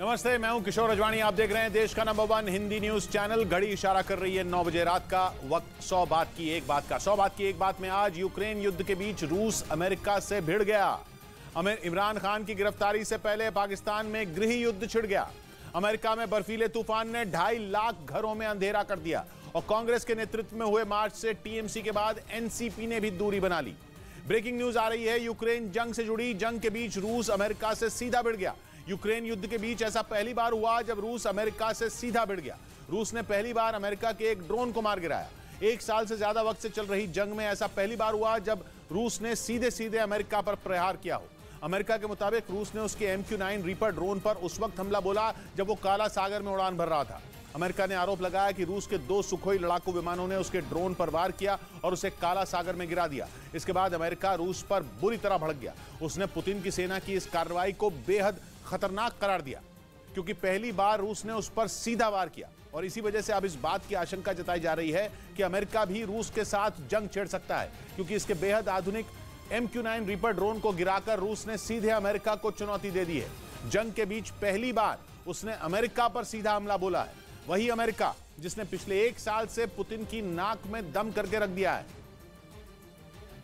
नमस्ते, मैं हूं किशोर अजवाणी। आप देख रहे हैं देश का नंबर 1 हिंदी न्यूज चैनल। घड़ी इशारा कर रही है 9 बजे रात का। वक्त 100 बात की एक बात का। 100 बात की एक बात में आज यूक्रेन युद्ध के बीच रूस अमेरिका से भिड़ गया। इमरान खान की गिरफ्तारी से पहले पाकिस्तान में गृह युद्ध छिड़ गया। अमेरिका में बर्फीले तूफान ने 2.5 लाख घरों में अंधेरा कर दिया और कांग्रेस के नेतृत्व में हुए मार्च से टीएमसी के बाद एनसीपी ने भी दूरी बना ली। ब्रेकिंग न्यूज आ रही है, यूक्रेन जंग से जुड़ी। जंग के बीच रूस अमेरिका से सीधा भिड़ गया। यूक्रेन युद्ध के बीच ऐसा पहली बार हुआ जब रूस अमेरिका से सीधा भिड़ गया। रूस ने पहली बार अमेरिका के एक ड्रोन को मार गिराया। 1 साल से ज्यादा वक्त से चल रही जंग में ऐसा पहली बार हुआ जब रूस ने सीधे सीधे अमेरिका पर प्रहार किया हो। अमेरिका के मुताबिक रूस ने उसके MQ-9 रीपर ड्रोन पर उस वक्त हमला बोला जब वो काला सागर में उड़ान भर रहा था। अमेरिका ने आरोप लगाया कि रूस के 2 सुखोई लड़ाकू विमानों ने उसके ड्रोन पर वार किया और उसे काला सागर में गिरा दिया। इसके बाद अमेरिका रूस पर बुरी तरह भड़क गया। उसने पुतिन की सेना की इस कार्रवाई को बेहद खतरनाक करार दिया क्योंकि पहली बार रूस ने उस पर सीधा वार किया और इसी वजह से अब इस बात की आशंका जताई जा रही है कि अमेरिका भी रूस के साथ जंग छेड़ सकता है क्योंकि इसके बेहद आधुनिक MQ-9 रीपर ड्रोन को गिराकर रूस ने सीधे अमेरिका को चुनौती दे दी है। जंग के बीच पहली बार उसने अमेरिका पर सीधा हमला बोला है। वही अमेरिका जिसने पिछले 1 साल से पुतिन की नाक में दम करके रख दिया है।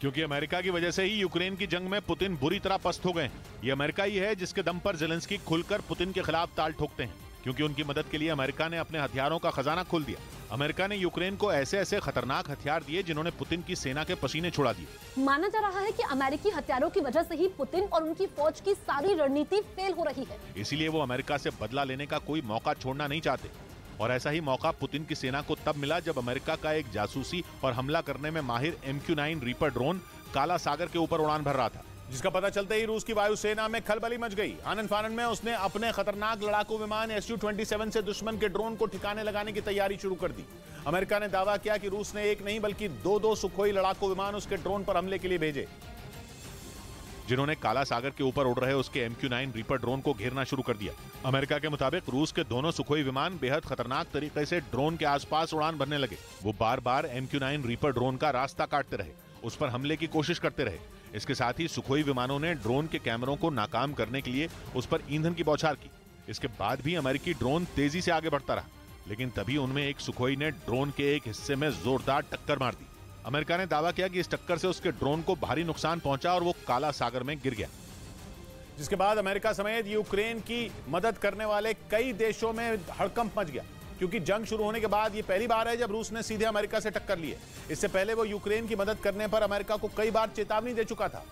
क्योंकि अमेरिका की वजह से ही यूक्रेन की जंग में पुतिन बुरी तरह पस्त हो गए। ये अमेरिका ही है जिसके दम पर ज़ेलेंस्की खुलकर पुतिन के खिलाफ ताल ठोकते हैं क्योंकि उनकी मदद के लिए अमेरिका ने अपने हथियारों का खजाना खोल दिया। अमेरिका ने यूक्रेन को ऐसे ऐसे खतरनाक हथियार दिए जिन्होंने पुतिन की सेना के पसीने छुड़ा दिए। माना जा रहा है कि अमेरिकी हथियारों की वजह से ही पुतिन और उनकी फौज की सारी रणनीति फेल हो रही है। इसीलिए वो अमेरिका से बदला लेने का कोई मौका छोड़ना नहीं चाहते और ऐसा ही मौका पुतिन की सेना को तब मिला जब अमेरिका का एक जासूसी और हमला करने में माहिर MQ-9 रीपर ड्रोन काला सागर के ऊपर उड़ान भर रहा था, जिसका पता चलते ही रूस की वायुसेना में खलबली मच गई। आनन फानन में उसने अपने खतरनाक लड़ाकू विमान Su-27 से दुश्मन के ड्रोन को ठिकाने लगाने की तैयारी शुरू कर दी। अमेरिका ने दावा किया कि रूस ने एक नहीं बल्कि 2 सुखोई लड़ाकू विमान उसके ड्रोन पर हमले के लिए भेजे, जिन्होंने काला सागर के ऊपर उड़ रहे उसके MQ-9 रीपर ड्रोन को घेरना शुरू कर दिया। अमेरिका के मुताबिक रूस के दोनों सुखोई विमान बेहद खतरनाक तरीके से ड्रोन के आसपास उड़ान भरने लगे। वो बार बार MQ-9 रीपर ड्रोन का रास्ता काटते रहे, उस पर हमले की कोशिश करते रहे। इसके साथ ही सुखोई विमानों ने ड्रोन के कैमरों को नाकाम करने के लिए उस पर ईंधन की बौछार की। इसके बाद भी अमेरिकी ड्रोन तेजी से आगे बढ़ता रहा, लेकिन तभी उनमें एक सुखोई ने ड्रोन के एक हिस्से में जोरदार टक्कर मार दी। अमेरिका ने दावा किया कि इस टक्कर से उसके ड्रोन को भारी नुकसान पहुंचा और वो काला सागर में गिर गया, जिसके बाद अमेरिका समेत यूक्रेन की मदद करने वाले कई देशों में हड़कंप मच गया क्योंकि जंग शुरू होने के बाद ये पहली बार है जब रूस ने सीधे अमेरिका से टक्कर ली है। इससे पहले वो यूक्रेन की मदद करने पर अमेरिका को कई बार चेतावनी दे चुका था,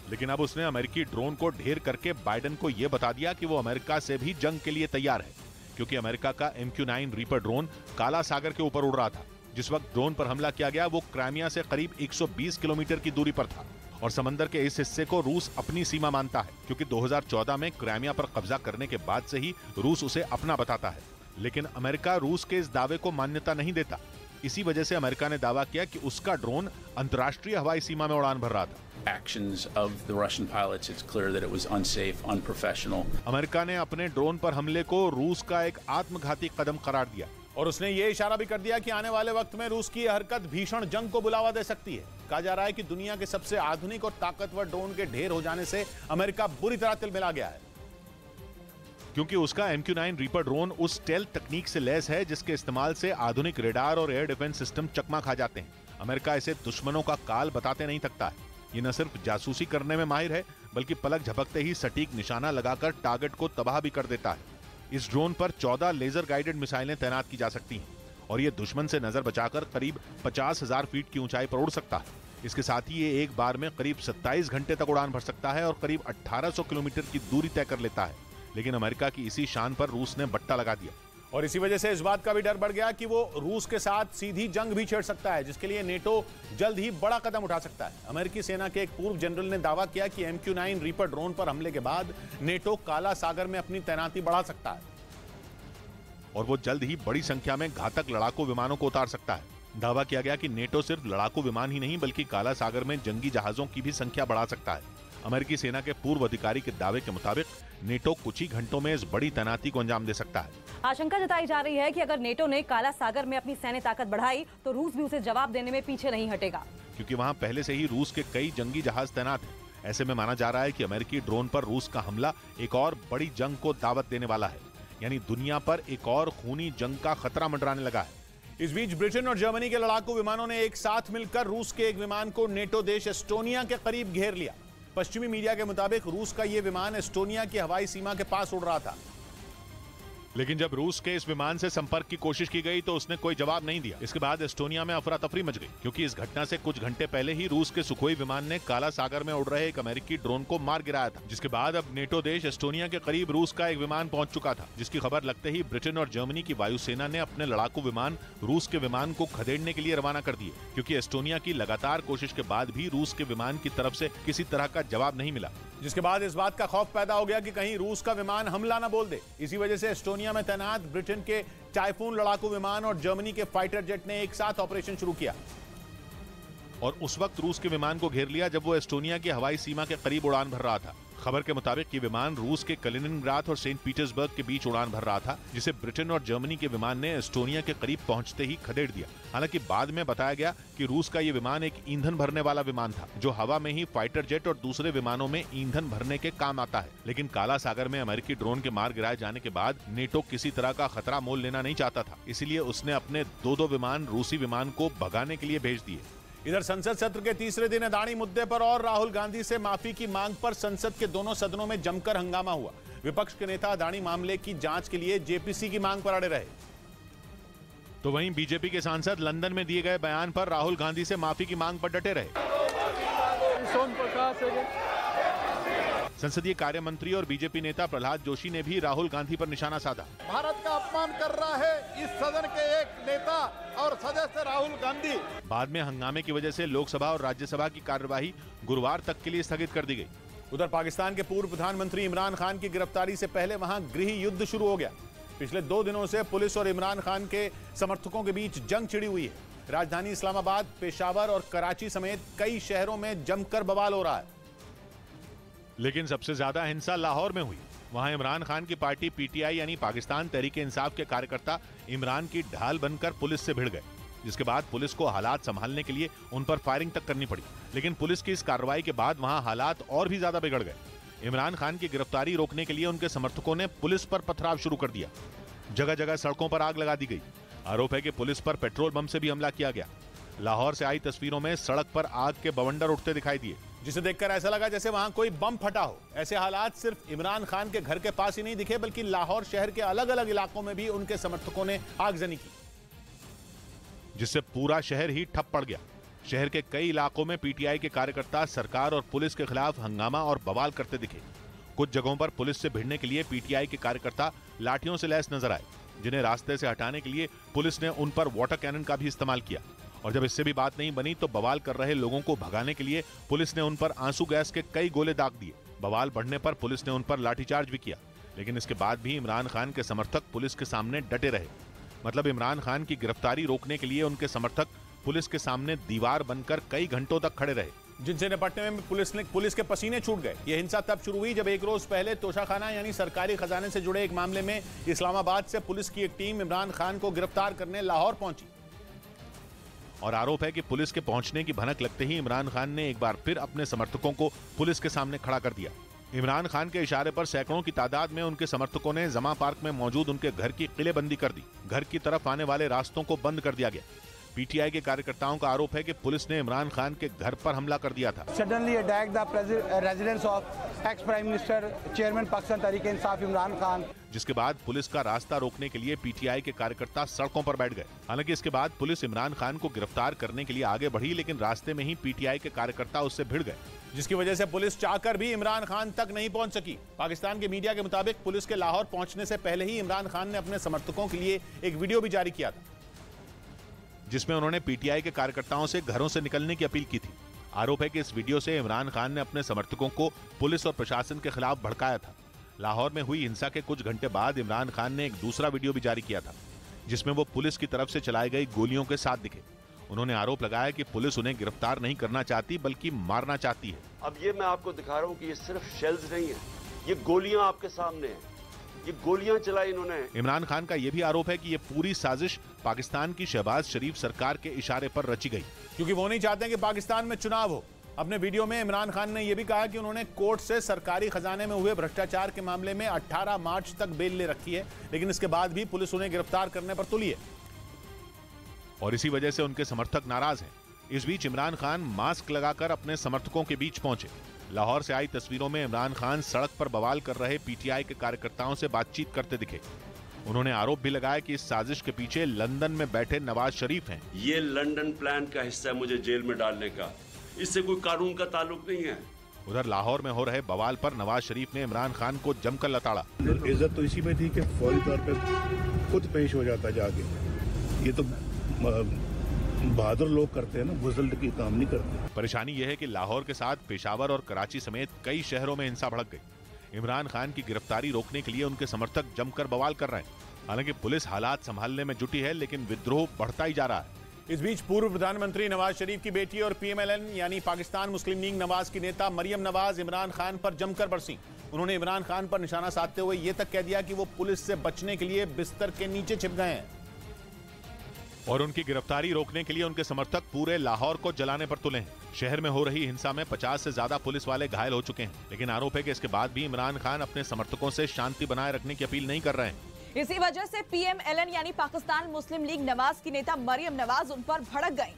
लेकिन अब उसने अमेरिकी ड्रोन को ढेर करके बाइडेन को यह बता दिया कि वो अमेरिका से भी जंग के लिए तैयार है क्योंकि अमेरिका का MQ-9 रीपर ड्रोन काला सागर के ऊपर उड़ रहा था। जिस वक्त ड्रोन पर हमला किया गया वो क्राइमिया से करीब 120 किलोमीटर की दूरी पर था और समंदर के इस हिस्से को रूस अपनी सीमा मानता है क्योंकि 2014 में क्राइमिया पर कब्जा करने के बाद से ही रूस उसे अपना बताता है। लेकिन अमेरिका रूस के इस दावे को मान्यता नहीं देता। इसी वजह से अमेरिका ने दावा किया कि उसका ड्रोन अंतर्राष्ट्रीय हवाई सीमा में उड़ान भर रहा था। Actions of the Russian pilots, it's clear that it was unsafe, unprofessional. America ने अपने ड्रोन पर हमले को रूस का एक आत्मघाती कदम करार दिया और उसने ये इशारा भी कर दिया कि आने वाले वक्त में रूस की हरकत भीषण जंग को बुलावा दे सकती है। कहा जा रहा है कि दुनिया के सबसे आधुनिक और ताकतवर ड्रोन के ढेर हो जाने से अमेरिका बुरी तरह तिलमिला गया है क्योंकि उसका MQ-9 रीपर ड्रोन उस स्टेल्थ तकनीक से लैस है जिसके इस्तेमाल से आधुनिक रेडार और एयर डिफेंस सिस्टम चकमा खा जाते हैं। अमेरिका इसे दुश्मनों का काल बताते नहीं थकता है। ये न सिर्फ जासूसी करने में माहिर है बल्कि पलक झपकते ही सटीक निशाना लगाकर टारगेट को तबाह भी कर देता है। इस ड्रोन पर 14 लेजर गाइडेड मिसाइलें तैनात की जा सकती हैं और ये दुश्मन से नजर बचाकर करीब 50,000 फीट की ऊंचाई पर उड़ सकता है। इसके साथ ही ये एक बार में करीब 27 घंटे तक उड़ान भर सकता है और करीब 1800 किलोमीटर की दूरी तय कर लेता है। लेकिन अमेरिका की इसी शान पर रूस ने बट्टा लगा दिया और इसी वजह से इस बात का भी डर बढ़ गया कि वो रूस के साथ सीधी जंग भी छेड़ सकता है, जिसके लिए नेटो जल्द ही बड़ा कदम उठा सकता है। अमेरिकी सेना के एक पूर्व जनरल ने दावा किया कि MQ-9 रीपर ड्रोन पर हमले के बाद नेटो काला सागर में अपनी तैनाती बढ़ा सकता है और वो जल्द ही बड़ी संख्या में घातक लड़ाकू विमानों को उतार सकता है। दावा किया गया कि नेटो सिर्फ लड़ाकू विमान ही नहीं बल्कि काला सागर में जंगी जहाजों की भी संख्या बढ़ा सकता है। अमेरिकी सेना के पूर्व अधिकारी के दावे के मुताबिक नेटो कुछ ही घंटों में इस बड़ी तैनाती को अंजाम दे सकता है। आशंका जताई जा रही है कि अगर नेटो ने काला सागर में अपनी सैन्य ताकत बढ़ाई तो रूस भी उसे जवाब देने में पीछे नहीं हटेगा क्योंकि वहां पहले से ही रूस के कई जंगी जहाज तैनात हैं। ऐसे में माना जा रहा है कि अमेरिकी ड्रोन पर रूस का हमला एक और बड़ी जंग को दावत देने वाला है, यानी दुनिया पर एक और खूनी जंग का खतरा मंडराने लगा है। इस बीच ब्रिटेन और जर्मनी के लड़ाकू विमानों ने एक साथ मिलकर रूस के एक विमान को नेटो देश एस्टोनिया के करीब घेर लिया। पश्चिमी मीडिया के मुताबिक रूस का यह विमान एस्टोनिया की हवाई सीमा के पास उड़ रहा था, लेकिन जब रूस के इस विमान से संपर्क की कोशिश की गई तो उसने कोई जवाब नहीं दिया। इसके बाद एस्टोनिया में अफरा तफरी मच गई, क्योंकि इस घटना से कुछ घंटे पहले ही रूस के सुखोई विमान ने काला सागर में उड़ रहे एक अमेरिकी ड्रोन को मार गिराया था। जिसके बाद अब नेटो देश एस्टोनिया के करीब रूस का एक विमान पहुंच चुका था, जिसकी खबर लगते ही ब्रिटेन और जर्मनी की वायुसेना ने अपने लड़ाकू विमान रूस के विमान को खदेड़ने के लिए रवाना कर दिए, क्योंकि एस्टोनिया की लगातार कोशिश के बाद भी रूस के विमान की तरफ से किसी तरह का जवाब नहीं मिला। जिसके बाद इस बात का खौफ पैदा हो गया कि कहीं रूस का विमान हमला न बोल दे। इसी वजह से एस्टोनिया में तैनात ब्रिटेन के टाइफून लड़ाकू विमान और जर्मनी के फाइटर जेट ने एक साथ ऑपरेशन शुरू किया और उस वक्त रूस के विमान को घेर लिया जब वो एस्टोनिया की हवाई सीमा के करीब उड़ान भर रहा था। खबर के मुताबिक ये विमान रूस के कलिनिनग्राद और सेंट पीटर्सबर्ग के बीच उड़ान भर रहा था, जिसे ब्रिटेन और जर्मनी के विमान ने एस्टोनिया के करीब पहुंचते ही खदेड़ दिया। हालांकि बाद में बताया गया कि रूस का ये विमान एक ईंधन भरने वाला विमान था, जो हवा में ही फाइटर जेट और दूसरे विमानों में ईंधन भरने के काम आता है। लेकिन काला सागर में अमेरिकी ड्रोन के मार गिराए जाने के बाद नेटो किसी तरह का खतरा मोल लेना नहीं चाहता था, इसीलिए उसने अपने दो विमान रूसी विमान को भगाने के लिए भेज दिए। इधर संसद सत्र के तीसरे दिन अदानी मुद्दे पर और राहुल गांधी से माफी की मांग पर संसद के दोनों सदनों में जमकर हंगामा हुआ। विपक्ष के नेता अदानी मामले की जांच के लिए जेपीसी की मांग पर अड़े रहे, तो वहीं बीजेपी के सांसद लंदन में दिए गए बयान पर राहुल गांधी से माफी की मांग पर डटे रहे। संसदीय कार्य मंत्री और बीजेपी नेता प्रहलाद जोशी ने भी राहुल गांधी पर निशाना साधा। भारत का अपमान कर रहा है इस सदन के एक नेता और सदस्य राहुल गांधी। बाद में हंगामे की वजह से लोकसभा और राज्यसभा की कार्यवाही गुरुवार तक के लिए स्थगित कर दी गई। उधर पाकिस्तान के पूर्व प्रधानमंत्री इमरान खान की गिरफ्तारी से पहले वहां गृह युद्ध शुरू हो गया। पिछले 2 दिनों से पुलिस और इमरान खान के समर्थकों के बीच जंग छिड़ी हुई है। राजधानी इस्लामाबाद, पेशावर और कराची समेत कई शहरों में जमकर बवाल हो रहा है। लेकिन सबसे ज्यादा हिंसा लाहौर में हुई। वहां इमरान खान की पार्टी पीटीआई यानी पाकिस्तान तहरीक इंसाफ के कार्यकर्ता इमरान की ढाल बनकर पुलिस से भिड़ गए, जिसके बाद पुलिस को हालात संभालने के लिए उन पर फायरिंग तक करनी पड़ी। लेकिन पुलिस की इस कार्रवाई के बाद वहां हालात और भी ज्यादा बिगड़ गए। इमरान खान की गिरफ्तारी रोकने के लिए उनके समर्थकों ने पुलिस पर पथराव शुरू कर दिया। जगह जगह सड़कों पर आग लगा दी गई। आरोप है कि पुलिस पर पेट्रोल बम से भी हमला किया गया। लाहौर से आई तस्वीरों में सड़क पर आग के बवंडर उठते दिखाई दिए, जिसे देखकर ऐसा लगा जैसे वहां कोई बम फटा हो। ऐसे हालात सिर्फ इमरान खान के घर के पास ही नहीं दिखे, बल्कि लाहौर शहर के अलग अलग इलाकों में भी उनके समर्थकों ने आगजनी की, जिससे पूरा शहर ही ठप पड़ गया। शहर के कई इलाकों में पीटीआई के कार्यकर्ता सरकार और पुलिस के खिलाफ हंगामा और बवाल करते दिखे। कुछ जगहों पर पुलिस से भिड़ने के लिए पीटीआई के कार्यकर्ता लाठियों से लैस नजर आए, जिन्हें रास्ते से हटाने के लिए पुलिस ने उन पर वाटर कैनन का भी इस्तेमाल किया। और जब इससे भी बात नहीं बनी तो बवाल कर रहे लोगों को भगाने के लिए पुलिस ने उन पर आंसू गैस के कई गोले दाग दिए। बवाल बढ़ने पर पुलिस ने उन पर लाठीचार्ज भी किया। लेकिन इसके बाद भी इमरान खान के समर्थक पुलिस के सामने डटे रहे। मतलब इमरान खान की गिरफ्तारी रोकने के लिए उनके समर्थक पुलिस के सामने दीवार बनकर कई घंटों तक खड़े रहे, जिनसे निपटने में पुलिस के पसीने छूट गए। यह हिंसा तब शुरू हुई जब एक रोज पहले तोशाखाना यानी सरकारी खजाने से जुड़े एक मामले में इस्लामाबाद से पुलिस की एक टीम इमरान खान को गिरफ्तार करने लाहौर पहुंची। और आरोप है कि पुलिस के पहुंचने की भनक लगते ही इमरान खान ने एक बार फिर अपने समर्थकों को पुलिस के सामने खड़ा कर दिया। इमरान खान के इशारे पर सैकड़ों की तादाद में उनके समर्थकों ने जमा पार्क में मौजूद उनके घर की किलेबंदी कर दी। घर की तरफ आने वाले रास्तों को बंद कर दिया गया। पीटीआई के कार्यकर्ताओं का आरोप है कि पुलिस ने इमरान खान के घर पर हमला कर दिया था। Suddenly attack the residence of ex prime minister chairman Pakistan Tehreek Insaf Imran Khan, जिसके बाद पुलिस का रास्ता रोकने के लिए पीटीआई के कार्यकर्ता सड़कों पर बैठ गए। हालांकि इसके बाद पुलिस इमरान खान को गिरफ्तार करने के लिए आगे बढ़ी, लेकिन रास्ते में ही पीटीआई के कार्यकर्ता उससे भिड़ गए, जिसकी वजह से पुलिस चाहकर भी इमरान खान तक नहीं पहुंच सकी। पाकिस्तान के मीडिया के मुताबिक पुलिस के लाहौर पहुंचने से पहले ही इमरान खान ने अपने समर्थकों के लिए एक वीडियो भी जारी किया था, जिसमें उन्होंने पीटीआई के कार्यकर्ताओं से घरों से निकलने की अपील की थी। आरोप है कि इस वीडियो से इमरान खान ने अपने समर्थकों को पुलिस और प्रशासन के खिलाफ भड़काया था। लाहौर में हुई हिंसा के कुछ घंटे बाद इमरान खान ने एक दूसरा वीडियो भी जारी किया था, जिसमें वो पुलिस की तरफ से चलाई गई गोलियों के साथ दिखे। उन्होंने आरोप लगाया कि पुलिस उन्हें गिरफ्तार नहीं करना चाहती बल्कि मारना चाहती है। अब ये मैं आपको दिखा रहा हूं कि ये सिर्फ शेल्स नहीं है, ये गोलियां आपके सामने हैं, ये गोलियां चलाई इन्होंने। इमरान खान का यह भी आरोप है कि ये पूरी साजिश पाकिस्तान की शहबाज शरीफ सरकार के इशारे पर रची गई, क्योंकि वो नहीं चाहते कि पाकिस्तान में चुनाव हो। अपने वीडियो में इमरान खान ने यह भी कहा कि उन्होंने कोर्ट से सरकारी खजाने में हुए भ्रष्टाचार के मामले में 18 मार्च तक बेल ले रखी है, लेकिन इसके बाद भी पुलिस उन्हें गिरफ्तार करने पर तुली है और इसी वजह से उनके समर्थक नाराज हैं। इस बीच इमरान खान मास्क लगाकर अपने समर्थकों के बीच पहुंचे। लाहौर से आई तस्वीरों में इमरान खान सड़क पर बवाल कर रहे पीटीआई के कार्यकर्ताओं से बातचीत करते दिखे। उन्होंने आरोप भी लगाया कि इस साजिश के पीछे लंदन में बैठे नवाज शरीफ हैं। ये लंदन प्लान का हिस्सा है मुझे जेल में डालने का, इससे कोई कानून का ताल्लुक नहीं है। उधर लाहौर में हो रहे बवाल पर नवाज शरीफ ने इमरान खान को जमकर लताड़ा। इज्जत तो इसी में थी कि फौरी तौर पे खुद पेश हो जाता जाके। ये तो बहादुर लोग करते हैं ना, बुज़दिल की काम नहीं करते। परेशानी यह है कि लाहौर के साथ पेशावर और कराची समेत कई शहरों में हिंसा भड़क गई। इमरान खान की गिरफ्तारी रोकने के लिए उनके समर्थक जमकर बवाल कर रहे हैं। हालांकि पुलिस हालात संभालने में जुटी है, लेकिन विद्रोह बढ़ता ही जा रहा है। इस बीच पूर्व प्रधानमंत्री नवाज शरीफ की बेटी और PMLN यानी पाकिस्तान मुस्लिम लीग नवाज की नेता मरियम नवाज इमरान खान पर जमकर बरसी। उन्होंने इमरान खान पर निशाना साधते हुए यह तक कह दिया कि वो पुलिस से बचने के लिए बिस्तर के नीचे छिप गए हैं और उनकी गिरफ्तारी रोकने के लिए उनके समर्थक पूरे लाहौर को जलाने पर तुले हैं। शहर में हो रही हिंसा में 50 से ज्यादा पुलिस वाले घायल हो चुके हैं, लेकिन आरोप है कि इसके बाद भी इमरान खान अपने समर्थकों से शांति बनाए रखने की अपील नहीं कर रहे हैं। इसी वजह से PMLN यानी पाकिस्तान मुस्लिम लीग नवाज की नेता मरियम नवाज उन पर भड़क गईं।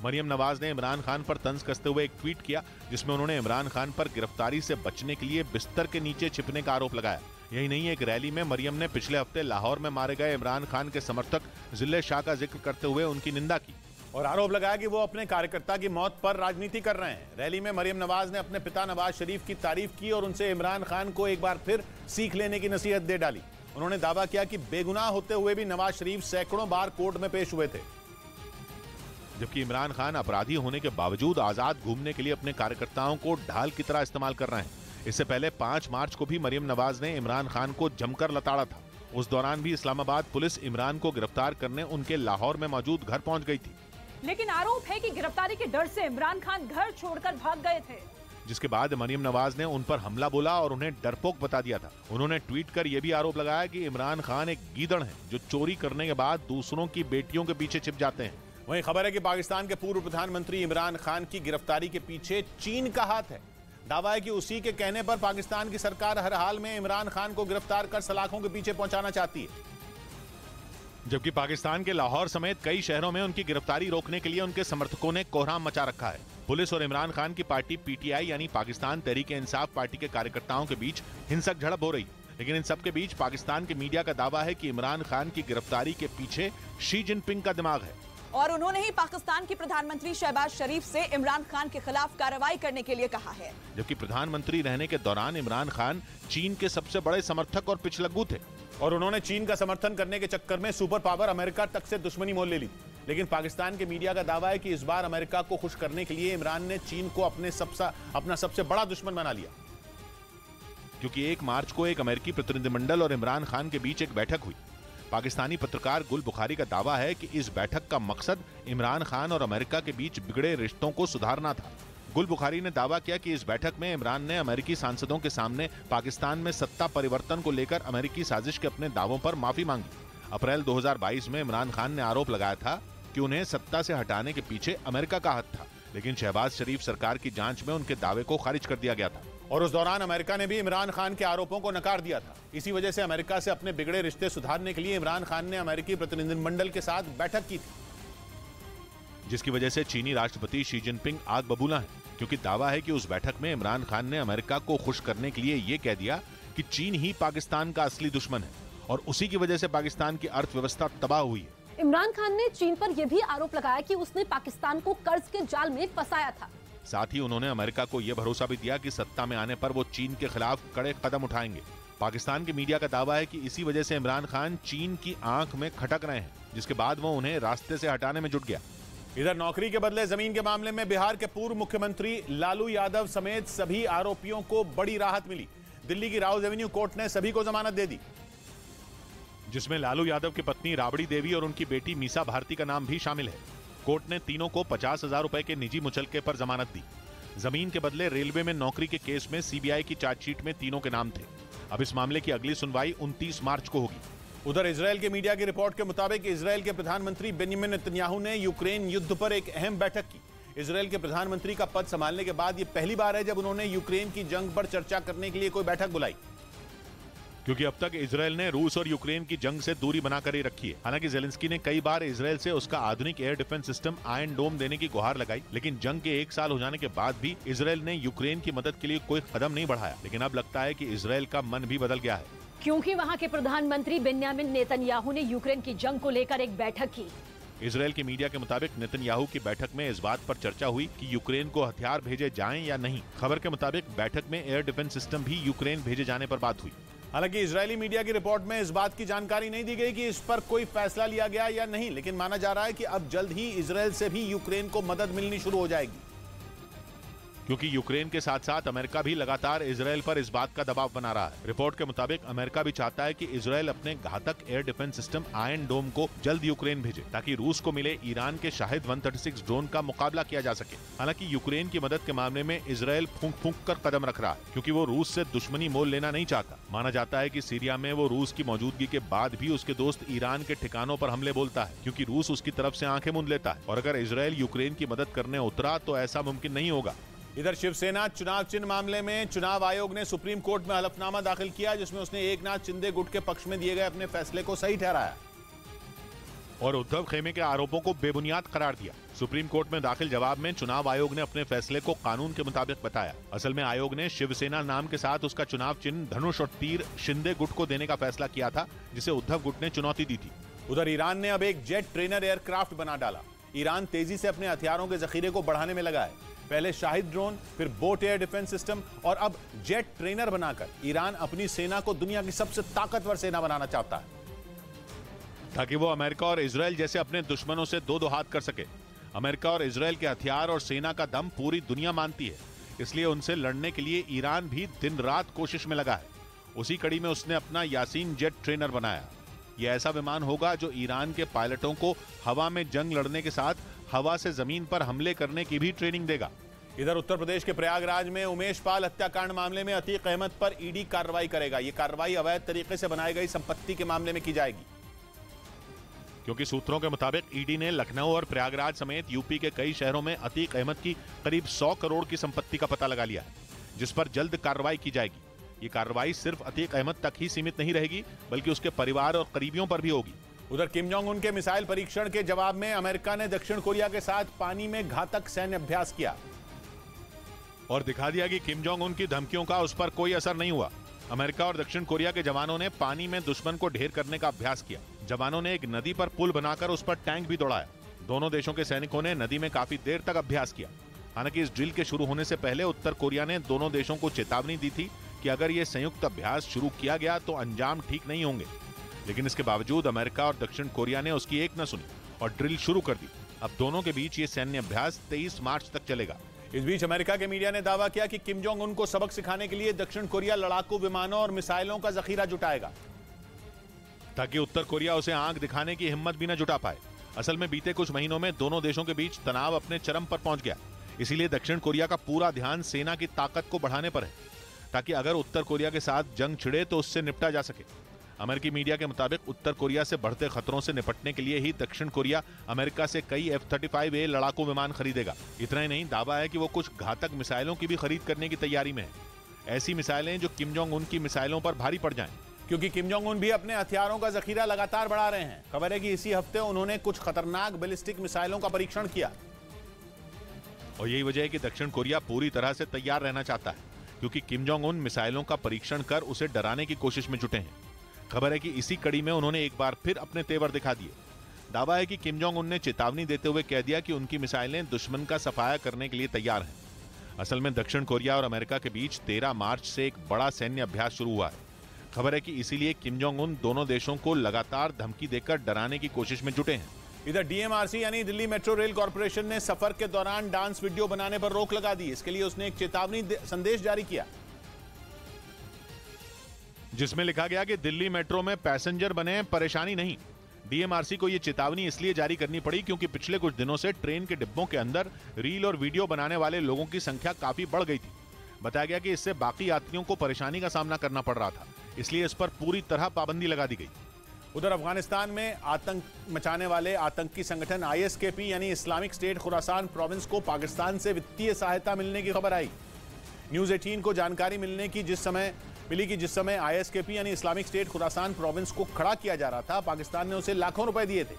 मरियम नवाज ने इमरान खान पर तंज कसते हुए एक ट्वीट किया, जिसमें उन्होंने इमरान खान पर गिरफ्तारी से बचने के लिए बिस्तर के नीचे छिपने का आरोप लगाया। यही नहीं, एक रैली में मरियम ने पिछले हफ्ते लाहौर में मारे गए इमरान खान के समर्थक जिले शाह का जिक्र करते हुए उनकी निंदा की और आरोप लगाया कि वो अपने कार्यकर्ता की मौत पर राजनीति कर रहे हैं। रैली में मरियम नवाज ने अपने पिता नवाज शरीफ की तारीफ की और उनसे इमरान खान को एक बार फिर सीख लेने की नसीहत दे डाली। उन्होंने दावा किया कि बेगुनाह होते हुए भी नवाज शरीफ सैकड़ों बार कोर्ट में पेश हुए थे, जबकि इमरान खान अपराधी होने के बावजूद आजाद घूमने के लिए अपने कार्यकर्ताओं को ढाल की तरह इस्तेमाल कर रहे हैं। इससे पहले 5 मार्च को भी मरियम नवाज ने इमरान खान को जमकर लताड़ा था। उस दौरान भी इस्लामाबाद पुलिस इमरान को गिरफ्तार करने उनके लाहौर में मौजूद घर पहुंच गई थी, लेकिन आरोप है कि गिरफ्तारी के डर से इमरान खान घर छोड़कर भाग गए थे, जिसके बाद मरियम नवाज ने उन पर हमला बोला और उन्हें डरपोक बता दिया था। उन्होंने ट्वीट कर यह भी आरोप लगाया कि इमरान खान एक गीदड़ है जो चोरी करने के बाद दूसरों की बेटियों के पीछे छिप जाते हैं। वहीं खबर है कि पाकिस्तान के पूर्व प्रधानमंत्री इमरान खान की गिरफ्तारी के पीछे चीन का हाथ है। दावा है कि उसी के कहने पर पाकिस्तान की सरकार हर हाल में इमरान खान को गिरफ्तार कर सलाखों के पीछे पहुंचाना चाहती है, जबकि पाकिस्तान के लाहौर समेत कई शहरों में उनकी गिरफ्तारी रोकने के लिए उनके समर्थकों ने कोहराम मचा रखा है। पुलिस और इमरान खान की पार्टी PTI यानी पाकिस्तान तहरीक-ए-इंसाफ पार्टी के कार्यकर्ताओं के बीच हिंसक झड़प हो रही, लेकिन इन सब के बीच पाकिस्तान के मीडिया का दावा है कि इमरान खान की गिरफ्तारी के पीछे शी जिनपिंग का दिमाग है और उन्होंने ही पाकिस्तान के प्रधानमंत्री शहबाज शरीफ से इमरान खान के खिलाफ कार्रवाई करने के लिए कहा है। जबकि प्रधानमंत्री रहने के दौरान इमरान खान चीन के सबसे बड़े समर्थक और पिछलग्गू थे और उन्होंने चीन का समर्थन करने के चक्कर में सुपर पावर अमेरिका तक से दुश्मनी मोल ले ली। लेकिन पाकिस्तान के मीडिया का दावा है कि इस बार अमेरिका को खुश करने के लिए इमरान ने चीन को अपना सबसे बड़ा दुश्मन बना लिया, क्योंकि 1 मार्च को एक अमेरिकी प्रतिनिधिमंडल और इमरान खान के बीच एक बैठक हुई। पाकिस्तानी पत्रकार गुल बुखारी का दावा है कि इस बैठक का मकसद इमरान खान और अमेरिका के बीच बिगड़े रिश्तों को सुधारना था। गुल बुखारी ने दावा किया कि इस बैठक में इमरान ने अमेरिकी सांसदों के सामने पाकिस्तान में सत्ता परिवर्तन को लेकर अमेरिकी साजिश के अपने दावों पर माफी मांगी। अप्रैल 2022 में इमरान खान ने आरोप लगाया था कि उन्हें सत्ता से हटाने के पीछे अमेरिका का हाथ था, लेकिन शहबाज शरीफ सरकार की जांच में उनके दावे को खारिज कर दिया गया था और उस दौरान अमेरिका ने भी इमरान खान के आरोपों को नकार दिया था। इसी वजह से अमेरिका से अपने बिगड़े रिश्ते सुधारने के लिए इमरान खान ने अमेरिकी प्रतिनिधिमंडल के साथ बैठक की थी, जिसकी वजह से चीनी राष्ट्रपति शी जिनपिंग आग बबूला हैं, क्योंकि दावा है कि उस बैठक में इमरान खान ने अमेरिका को खुश करने के लिए ये कह दिया कि चीन ही पाकिस्तान का असली दुश्मन है और उसी की वजह से पाकिस्तान की अर्थव्यवस्था तबाह हुई है। इमरान खान ने चीन पर यह भी आरोप लगाया कि उसने पाकिस्तान को कर्ज के जाल में फंसाया था। साथ ही उन्होंने अमेरिका को यह भरोसा भी दिया कि सत्ता में आने पर वो चीन के खिलाफ कड़े कदम उठाएंगे। पाकिस्तान के मीडिया का दावा है कि इसी वजह से इमरान खान चीन की आंख में खटक रहे हैं, जिसके बाद वो उन्हें रास्ते से हटाने में जुट गया। इधर नौकरी के बदले जमीन के मामले में बिहार के पूर्व मुख्यमंत्री लालू यादव समेत सभी आरोपियों को बड़ी राहत मिली। दिल्ली की राउज एवेन्यू कोर्ट ने सभी को जमानत दे दी, जिसमें लालू यादव की पत्नी राबड़ी देवी और उनकी बेटी मीसा भारती का नाम भी शामिल है। कोर्ट ने तीनों को 50,000 रुपए के निजी मुचलके पर जमानत दी। जमीन के बदले रेलवे में नौकरी के केस में सीबीआई की चार्जशीट में तीनों के नाम थे। अब इस मामले की अगली सुनवाई 29 मार्च को होगी। उधर इजरायल के मीडिया की रिपोर्ट के मुताबिक इजरायल के प्रधानमंत्री बेंजामिन नेतन्याहू ने यूक्रेन युद्ध पर एक अहम बैठक की। इजरायल के प्रधानमंत्री का पद संभालने के बाद यह पहली बार है जब उन्होंने यूक्रेन की जंग पर चर्चा करने के लिए कोई बैठक बुलाई, क्योंकि अब तक इजरायल ने रूस और यूक्रेन की जंग से दूरी बनाकर ही रखी है। हालांकि जेलेंस्की ने कई बार इजरायल से उसका आधुनिक एयर डिफेंस सिस्टम आयरन डोम देने की गुहार लगाई, लेकिन जंग के 1 साल हो जाने के बाद भी इजरायल ने यूक्रेन की मदद के लिए कोई कदम नहीं बढ़ाया। लेकिन अब लगता है कि इजरायल का मन भी बदल गया है, क्योंकि वहां के प्रधानमंत्री बेन्यामिन नेतन्याहू ने यूक्रेन की जंग को लेकर एक बैठक की। इजरायल की मीडिया के मुताबिक नेतन्याहू की बैठक में इस बात पर चर्चा हुई कि यूक्रेन को हथियार भेजे जाएं या नहीं। खबर के मुताबिक बैठक में एयर डिफेंस सिस्टम भी यूक्रेन भेजे जाने पर बात हुई। हालांकि इजरायली मीडिया की रिपोर्ट में इस बात की जानकारी नहीं दी गई कि इस पर कोई फैसला लिया गया या नहीं, लेकिन माना जा रहा है कि अब जल्द ही इजरायल से भी यूक्रेन को मदद मिलनी शुरू हो जाएगी, क्योंकि यूक्रेन के साथ साथ अमेरिका भी लगातार इजरायल पर इस बात का दबाव बना रहा है। रिपोर्ट के मुताबिक अमेरिका भी चाहता है कि इजरायल अपने घातक एयर डिफेंस सिस्टम आयरन डोम को जल्द यूक्रेन भेजे, ताकि रूस को मिले ईरान के शाहिद 136 ड्रोन का मुकाबला किया जा सके। हालांकि यूक्रेन की मदद के मामले में इजरायल फूंक फूंक कर कदम रख रहा है, क्योंकि वो रूस से दुश्मनी मोल लेना नहीं चाहता। माना जाता है कि सीरिया में वो रूस की मौजूदगी के बाद भी उसके दोस्त ईरान के ठिकानों पर हमले बोलता है, क्योंकि रूस उसकी तरफ से आंखें मूंद लेता है। और अगर इजरायल यूक्रेन की मदद करने उतरा तो ऐसा मुमकिन नहीं होगा। इधर शिवसेना चुनाव चिन्ह मामले में चुनाव आयोग ने सुप्रीम कोर्ट में हलफनामा दाखिल किया, जिसमें उसने एकनाथ शिंदे गुट के पक्ष में दिए गए अपने फैसले को सही ठहराया और उद्धव खेमे के आरोपों को बेबुनियाद करार दिया। सुप्रीम कोर्ट में दाखिल जवाब में चुनाव आयोग ने अपने फैसले को कानून के मुताबिक बताया। असल में आयोग ने शिवसेना नाम के साथ उसका चुनाव चिन्ह धनुष और तीर शिंदे गुट को देने का फैसला किया था, जिसे उद्धव गुट ने चुनौती दी थी। उधर ईरान ने अब एक जेट ट्रेनर एयरक्राफ्ट बना डाला। ईरान तेजी से अपने हथियारों के जखीरे को बढ़ाने में लगा है। पहले शाहिद ड्रोन, फिर बोट एयर डिफेंस सिस्टम और अब जेट ट्रेनर बनाकर ईरान अपनी सेना को दुनिया की सबसे ताकतवर सेना बनाना चाहता है, ताकि वो अमेरिका और इजरायल जैसे अपने दुश्मनों से दो हाथ कर सके। अमेरिका और इजरायल के हथियार और सेना का दम पूरी दुनिया मानती है, इसलिए उनसे लड़ने के लिए ईरान भी दिन रात कोशिश में लगा है। उसी कड़ी में उसने अपना यासीन जेट ट्रेनर बनाया। यह ऐसा विमान होगा जो ईरान के पायलटों को हवा में जंग लड़ने के साथ हवा से जमीन पर हमले करने की भी ट्रेनिंग देगा। इधर उत्तर प्रदेश के प्रयागराज में उमेश पाल हत्याकांड मामले में अतीक अहमद पर ईडी कार्रवाई करेगा। यह कार्रवाई अवैध तरीके से बनाई गई संपत्ति के मामले में की जाएगी, क्योंकि सूत्रों के मुताबिक ईडी ने लखनऊ और प्रयागराज समेत यूपी के कई शहरों में अतीक अहमद की करीब 100 करोड़ की संपत्ति का पता लगा लिया है, जिस पर जल्द कार्रवाई की जाएगी। ये कार्रवाई सिर्फ अतीक अहमद तक ही सीमित नहीं रहेगी, बल्कि उसके परिवार और करीबियों पर भी होगी। उधर किम जोंग उन के मिसाइल परीक्षण के जवाब में अमेरिका ने दक्षिण कोरिया के साथ पानी में घातक सैन्य अभ्यास किया और दिखा दिया कि किम जोंग उन की धमकियों का उस पर कोई असर नहीं हुआ। अमेरिका और दक्षिण कोरिया के जवानों ने पानी में दुश्मन को ढेर करने का अभ्यास किया। जवानों ने एक नदी पर पुल बनाकर उस पर टैंक भी दौड़ाया। दोनों देशों के सैनिकों ने नदी में काफी देर तक अभ्यास किया। हालांकि इस ड्रिल के शुरू होने से पहले उत्तर कोरिया ने दोनों देशों को चेतावनी दी थी कि अगर ये संयुक्त अभ्यास शुरू किया गया तो अंजाम ठीक नहीं होंगे, लेकिन इसके बावजूद अमेरिका और दक्षिण कोरिया ने उसकी एक न सुनी और ड्रिल शुरू कर दी। अब दोनों के बीच ये सैन्य अभ्यास 23 मार्च तक चलेगा। इस बीच अमेरिका के मीडिया ने दावा किया कि किम जोंग उन को सबक सिखाने के लिए दक्षिण कोरिया लड़ाकू विमानों और मिसाइलों का जखीरा जुटाएगा, ताकि उत्तर कोरिया उसे आंख दिखाने की हिम्मत भी न जुटा पाए। असल में बीते कुछ महीनों में दोनों देशों के बीच तनाव अपने चरम पर पहुंच गया। इसीलिए दक्षिण कोरिया का पूरा ध्यान सेना की ताकत को बढ़ाने पर है, ताकि अगर उत्तर कोरिया के साथ जंग छिड़े तो उससे निपटा जा सके। अमेरिकी मीडिया के मुताबिक उत्तर कोरिया से बढ़ते खतरों से निपटने के लिए ही दक्षिण कोरिया अमेरिका से कई F-35A लड़ाकू विमान खरीदेगा। इतना ही नहीं, दावा है कि वो कुछ घातक मिसाइलों की भी खरीद करने की तैयारी में है। ऐसी मिसाइलें जो किम जोंग उन की मिसाइलों पर भारी पड़ जाएं, क्योंकि किम जोंग उन भी अपने हथियारों का जखीरा लगातार बढ़ा रहे हैं। खबर है कि इसी हफ्ते उन्होंने कुछ खतरनाक बैलिस्टिक मिसाइलों का परीक्षण किया और यही वजह है कि दक्षिण कोरिया पूरी तरह से तैयार रहना चाहता है, क्योंकि किम जोंग उन मिसाइलों का परीक्षण कर उसे डराने की कोशिश में जुटे हैं। खबर है कि इसी कड़ी में उन्होंने एक बार फिर अपने तेवर दिखा दिए। दावा है कि किम जोंग उन ने चेतावनी देते हुए कह दिया कि उनकी मिसाइलें दुश्मन का सफाया करने के लिए तैयार हैं। असल में दक्षिण कोरिया और अमेरिका के बीच 13 मार्च से एक बड़ा सैन्य अभ्यास शुरू हुआ है। खबर है कि इसीलिए किम जोंग उन दोनों देशों को लगातार धमकी देकर डराने की कोशिश में जुटे हैं। इधर DMRC यानी दिल्ली मेट्रो रेल कॉर्पोरेशन ने सफर के दौरान डांस वीडियो बनाने पर रोक लगा दी। इसके लिए उसने एक चेतावनी संदेश जारी किया, जिसमें लिखा गया कि दिल्ली मेट्रो में पैसेंजर बने, परेशानी नहीं। DMRC को यह चेतावनी इसलिए जारी करनी पड़ी क्योंकि पिछले कुछ दिनों से ट्रेन के डिब्बों के अंदर रील और वीडियो बनाने वाले लोगों की संख्या काफी बढ़ गई थी। बताया गया कि इससे बाकी यात्रियों को परेशानी का सामना करना पड़ रहा था, इसलिए इस पर पूरी तरह पाबंदी लगा दी गई। उधर अफगानिस्तान में आतंक मचाने वाले आतंकी संगठन ISKP यानी इस्लामिक स्टेट खुरासान प्रोविंस को पाकिस्तान से वित्तीय सहायता मिलने की खबर आई। न्यूज़ 18 को जानकारी मिली कि जिस समय ISKP यानी इस्लामिक स्टेट खुरासान प्रोविंस को खड़ा किया जा रहा था, पाकिस्तान ने उसे लाखों रुपए दिए थे,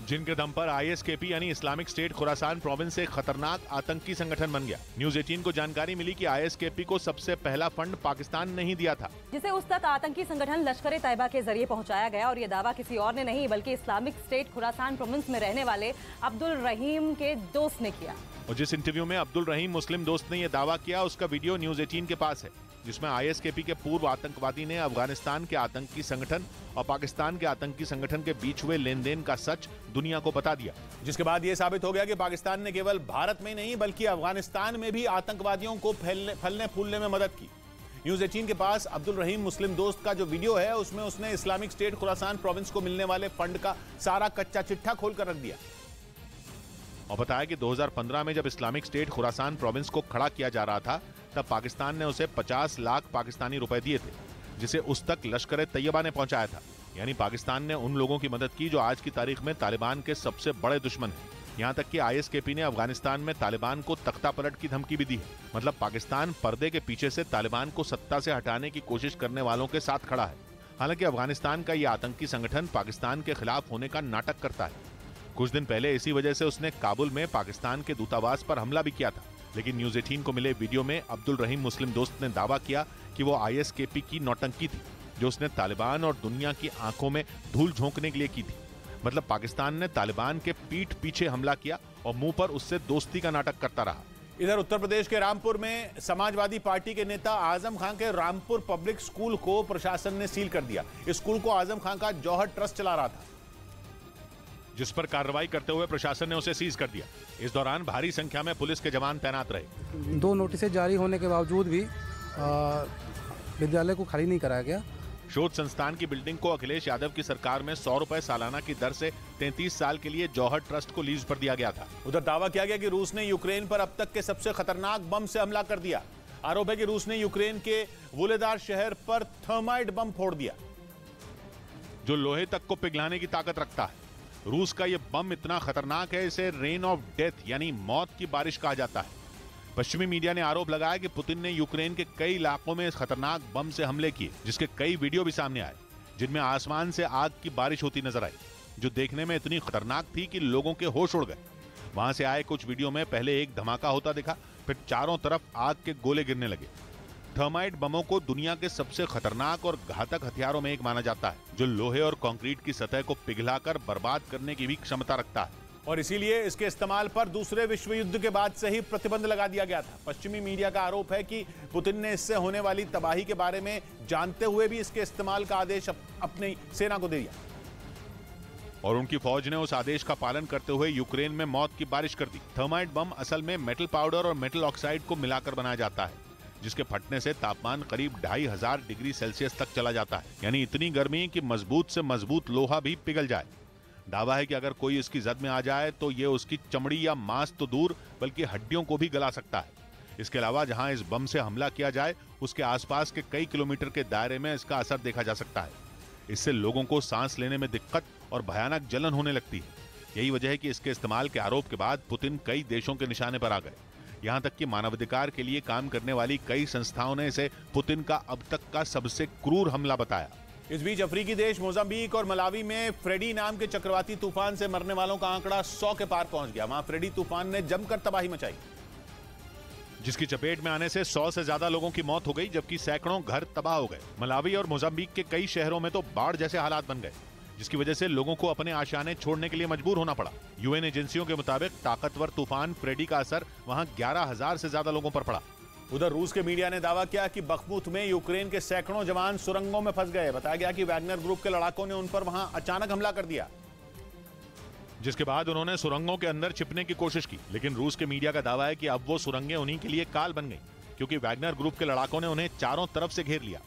जिनके दम पर ISKP यानी इस्लामिक स्टेट खुरासान प्रोविंस एक खतरनाक आतंकी संगठन बन गया। न्यूज़ 18 को जानकारी मिली कि ISKP को सबसे पहला फंड पाकिस्तान ने ही दिया था, जिसे उस तक आतंकी संगठन लश्कर ए तैयबा के जरिए पहुंचाया गया। और ये दावा किसी और ने नहीं बल्कि इस्लामिक स्टेट खुरासान प्रोविंस में रहने वाले अब्दुल रहीम के दोस्त ने किया। और जिस इंटरव्यू में अब्दुल रहीम मुस्लिम दोस्त ने यह दावा किया, उसका वीडियो न्यूज़ 18 के पास है, जिसमें ISKP के पूर्व आतंकवादी ने अफगानिस्तान के आतंकी संगठन और पाकिस्तान के आतंकी संगठन के बीच हुए लेन देन का सच दुनिया को बता दिया, जिसके बाद यह साबित हो गया कि पाकिस्तान ने केवल भारत में नहीं बल्कि अफगानिस्तान में भी आतंकवादियों को फलने फूलने में मदद की। न्यूज़ 18 के पास अब्दुल रहीम मुस्लिम दोस्त का जो वीडियो है, उसमें उसने इस्लामिक स्टेट खुरासान प्रोविंस को मिलने वाले फंड का सारा कच्चा चिट्ठा खोलकर रख दिया और बताया कि 2015 में जब इस्लामिक स्टेट खुरासान प्रोविंस को खड़ा किया जा रहा था, तब पाकिस्तान ने उसे 50 लाख पाकिस्तानी रुपए दिए थे, जिसे उस तक लश्कर ए तैयबा ने पहुंचाया था। यानी पाकिस्तान ने उन लोगों की मदद की जो आज की तारीख में तालिबान के सबसे बड़े दुश्मन हैं। यहां तक कि ISKP ने अफगानिस्तान में तालिबान को तख्ता पलट की धमकी भी दी है। मतलब पाकिस्तान पर्दे के पीछे से तालिबान को सत्ता से हटाने की कोशिश करने वालों के साथ खड़ा है। हालांकि अफगानिस्तान का यह आतंकी संगठन पाकिस्तान के खिलाफ होने का नाटक करता है। कुछ दिन पहले इसी वजह से उसने काबुल में पाकिस्तान के दूतावास पर हमला भी किया था। लेकिन न्यूज़ 18 को मिले वीडियो में अब्दुल रहीम मुस्लिम दोस्त ने दावा किया कि वो ISKP की नौटंकी थी, जो उसने तालिबान और दुनिया की आंखों में धूल झोंकने के लिए की थी। मतलब पाकिस्तान ने तालिबान के पीठ पीछे हमला किया और मुंह पर उससे दोस्ती का नाटक करता रहा। इधर उत्तर प्रदेश के रामपुर में समाजवादी पार्टी के नेता आजम खान के रामपुर पब्लिक स्कूल को प्रशासन ने सील कर दिया। इस स्कूल को आजम खान का जौहर ट्रस्ट चला रहा था, जिस पर कार्रवाई करते हुए प्रशासन ने उसे सीज कर दिया। इस दौरान भारी संख्या में पुलिस के जवान तैनात रहे। 2 नोटिसें जारी होने के बावजूद भी विद्यालय को खाली नहीं कराया गया। शोध संस्थान की बिल्डिंग को अखिलेश यादव की सरकार में 100 रुपए सालाना की दर से 33 साल के लिए जौहर ट्रस्ट को लीज पर दिया गया था। उधर दावा किया गया कि रूस ने यूक्रेन पर अब तक के सबसे खतरनाक बम से हमला कर दिया। आरोप है कि रूस ने यूक्रेन के वुलेदार शहर पर थर्माइट बम फोड़ दिया, जो लोहे तक को पिघलाने की ताकत रखता है। रूस का यह बम इतना खतरनाक है, इसे रेन ऑफ डेथ यानी मौत की बारिश कहा जाता है। पश्चिमी मीडिया ने आरोप लगाया कि पुतिन ने यूक्रेन के कई इलाकों में इस खतरनाक बम से हमले किए, जिसके कई वीडियो भी सामने आए, जिनमें आसमान से आग की बारिश होती नजर आई, जो देखने में इतनी खतरनाक थी कि लोगों के होश उड़ गए। वहां से आए कुछ वीडियो में पहले एक धमाका होता दिखा, फिर चारों तरफ आग के गोले गिरने लगे। थर्माइट बमों को दुनिया के सबसे खतरनाक और घातक हथियारों में एक माना जाता है, जो लोहे और कंक्रीट की सतह को पिघलाकर बर्बाद करने की भी क्षमता रखता है। और इसीलिए इसके इस्तेमाल पर दूसरे विश्व युद्ध के बाद से ही प्रतिबंध लगा दिया गया था। पश्चिमी मीडिया का आरोप है कि पुतिन ने इससे होने वाली तबाही के बारे में जानते हुए भी इसके इस्तेमाल का आदेश अपनी सेना को दे दिया, और उनकी फौज ने उस आदेश का पालन करते हुए यूक्रेन में मौत की बारिश कर दी। थर्माइट बम असल में मेटल पाउडर और मेटल ऑक्साइड को मिलाकर बनाया जाता है, जिसके फटने से तापमान करीब 2500 डिग्री सेल्सियस तक चला जाता है। यानी इतनी गर्मी कि मजबूत से मजबूत लोहा भी पिघल जाए। दावा है कि अगर कोई इसकी जद में आ जाए तो ये उसकी चमड़ी या मांस तो दूर बल्कि हड्डियों को भी गला सकता है। इसके अलावा जहां इस बम से हमला किया जाए, उसके आसपास के कई किलोमीटर के दायरे में इसका असर देखा जा सकता है। इससे लोगों को सांस लेने में दिक्कत और भयानक जलन होने लगती है। यही वजह है कि इसके इस्तेमाल के आरोप के बाद पुतिन कई देशों के निशाने पर आ गए। यहां तक कि मानवाधिकार के लिए काम करने वाली कई संस्थाओं ने इसे पुतिन का अब तक का सबसे क्रूर हमला बताया। इस बीच अफ्रीकी देश मोजाम्बिक और मलावी में फ्रेडी नाम के चक्रवाती तूफान से मरने वालों का आंकड़ा 100 के पार पहुंच गया। वहां फ्रेडी तूफान ने जमकर तबाही मचाई, जिसकी चपेट में आने से 100 से ज्यादा लोगों की मौत हो गई, जबकि सैकड़ों घर तबाह हो गए। मलावी और मोजाम्बिक के कई शहरों में तो बाढ़ जैसे हालात बन गए, जिसकी वजह से लोगों को अपने आशियाने छोड़ने के लिए मजबूर होना पड़ा। यूएन एजेंसियों के मुताबिक ताकतवर तूफान फ्रेडी का असर वहां 11,000 से ज्यादा लोगों पर पड़ा। उधर रूस के मीडिया ने दावा किया कि बखमुत में यूक्रेन के सैकड़ों जवान सुरंगों में फंस गए। बताया गया कि वैगनर ग्रुप के लड़ाकों ने उन पर वहां अचानक हमला कर दिया, जिसके बाद उन्होंने सुरंगों के अंदर छिपने की कोशिश की। लेकिन रूस के मीडिया का दावा है कि अब वो सुरंगें उन्हीं के लिए काल बन गई, क्योंकि वैगनर ग्रुप के लड़ाकों ने उन्हें चारों तरफ से घेर लिया।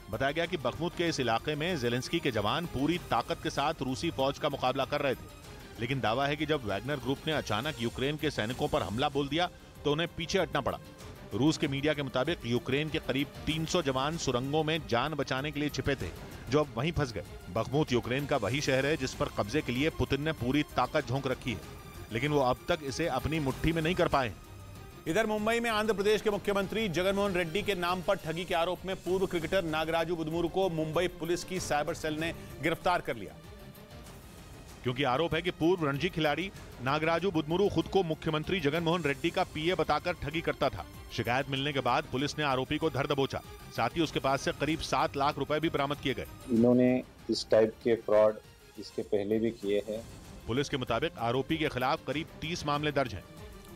बताया गया कि बखमुत के इस इलाके में जेलेंस्की के जवान पूरी ताकत के साथ रूसी फौज का मुकाबला कर रहे थे। लेकिन दावा है कि जब वैगनर ग्रुप ने अचानक यूक्रेन के सैनिकों पर हमला बोल दिया तो उन्हें पीछे हटना पड़ा। रूस के मीडिया के मुताबिक यूक्रेन के करीब 300 जवान सुरंगों में जान बचाने के लिए छिपे थे, जो अब वहीं फंस गए। बखमूत यूक्रेन का वही शहर है जिस पर कब्जे के लिए पुतिन ने पूरी ताकत झोंक रखी है, लेकिन वो अब तक इसे अपनी मुट्ठी में नहीं कर पाए। इधर मुंबई में आंध्र प्रदेश के मुख्यमंत्री जगनमोहन रेड्डी के नाम पर ठगी के आरोप में पूर्व क्रिकेटर नागराजू बुदमुरू को मुंबई पुलिस की साइबर सेल ने गिरफ्तार कर लिया, क्योंकि आरोप है कि पूर्व रणजी खिलाड़ी नागराजू बुदमुरू खुद को मुख्यमंत्री जगनमोहन रेड्डी का पीए बताकर ठगी करता था। शिकायत मिलने के बाद पुलिस ने आरोपी को धर दबोचा, साथ ही उसके पास से करीब 7 लाख रुपए भी बरामद किए गए। इन्होंने इस टाइप के फ्रॉड इसके पहले भी किए हैं। पुलिस के मुताबिक आरोपी के खिलाफ करीब 30 मामले दर्ज हैं।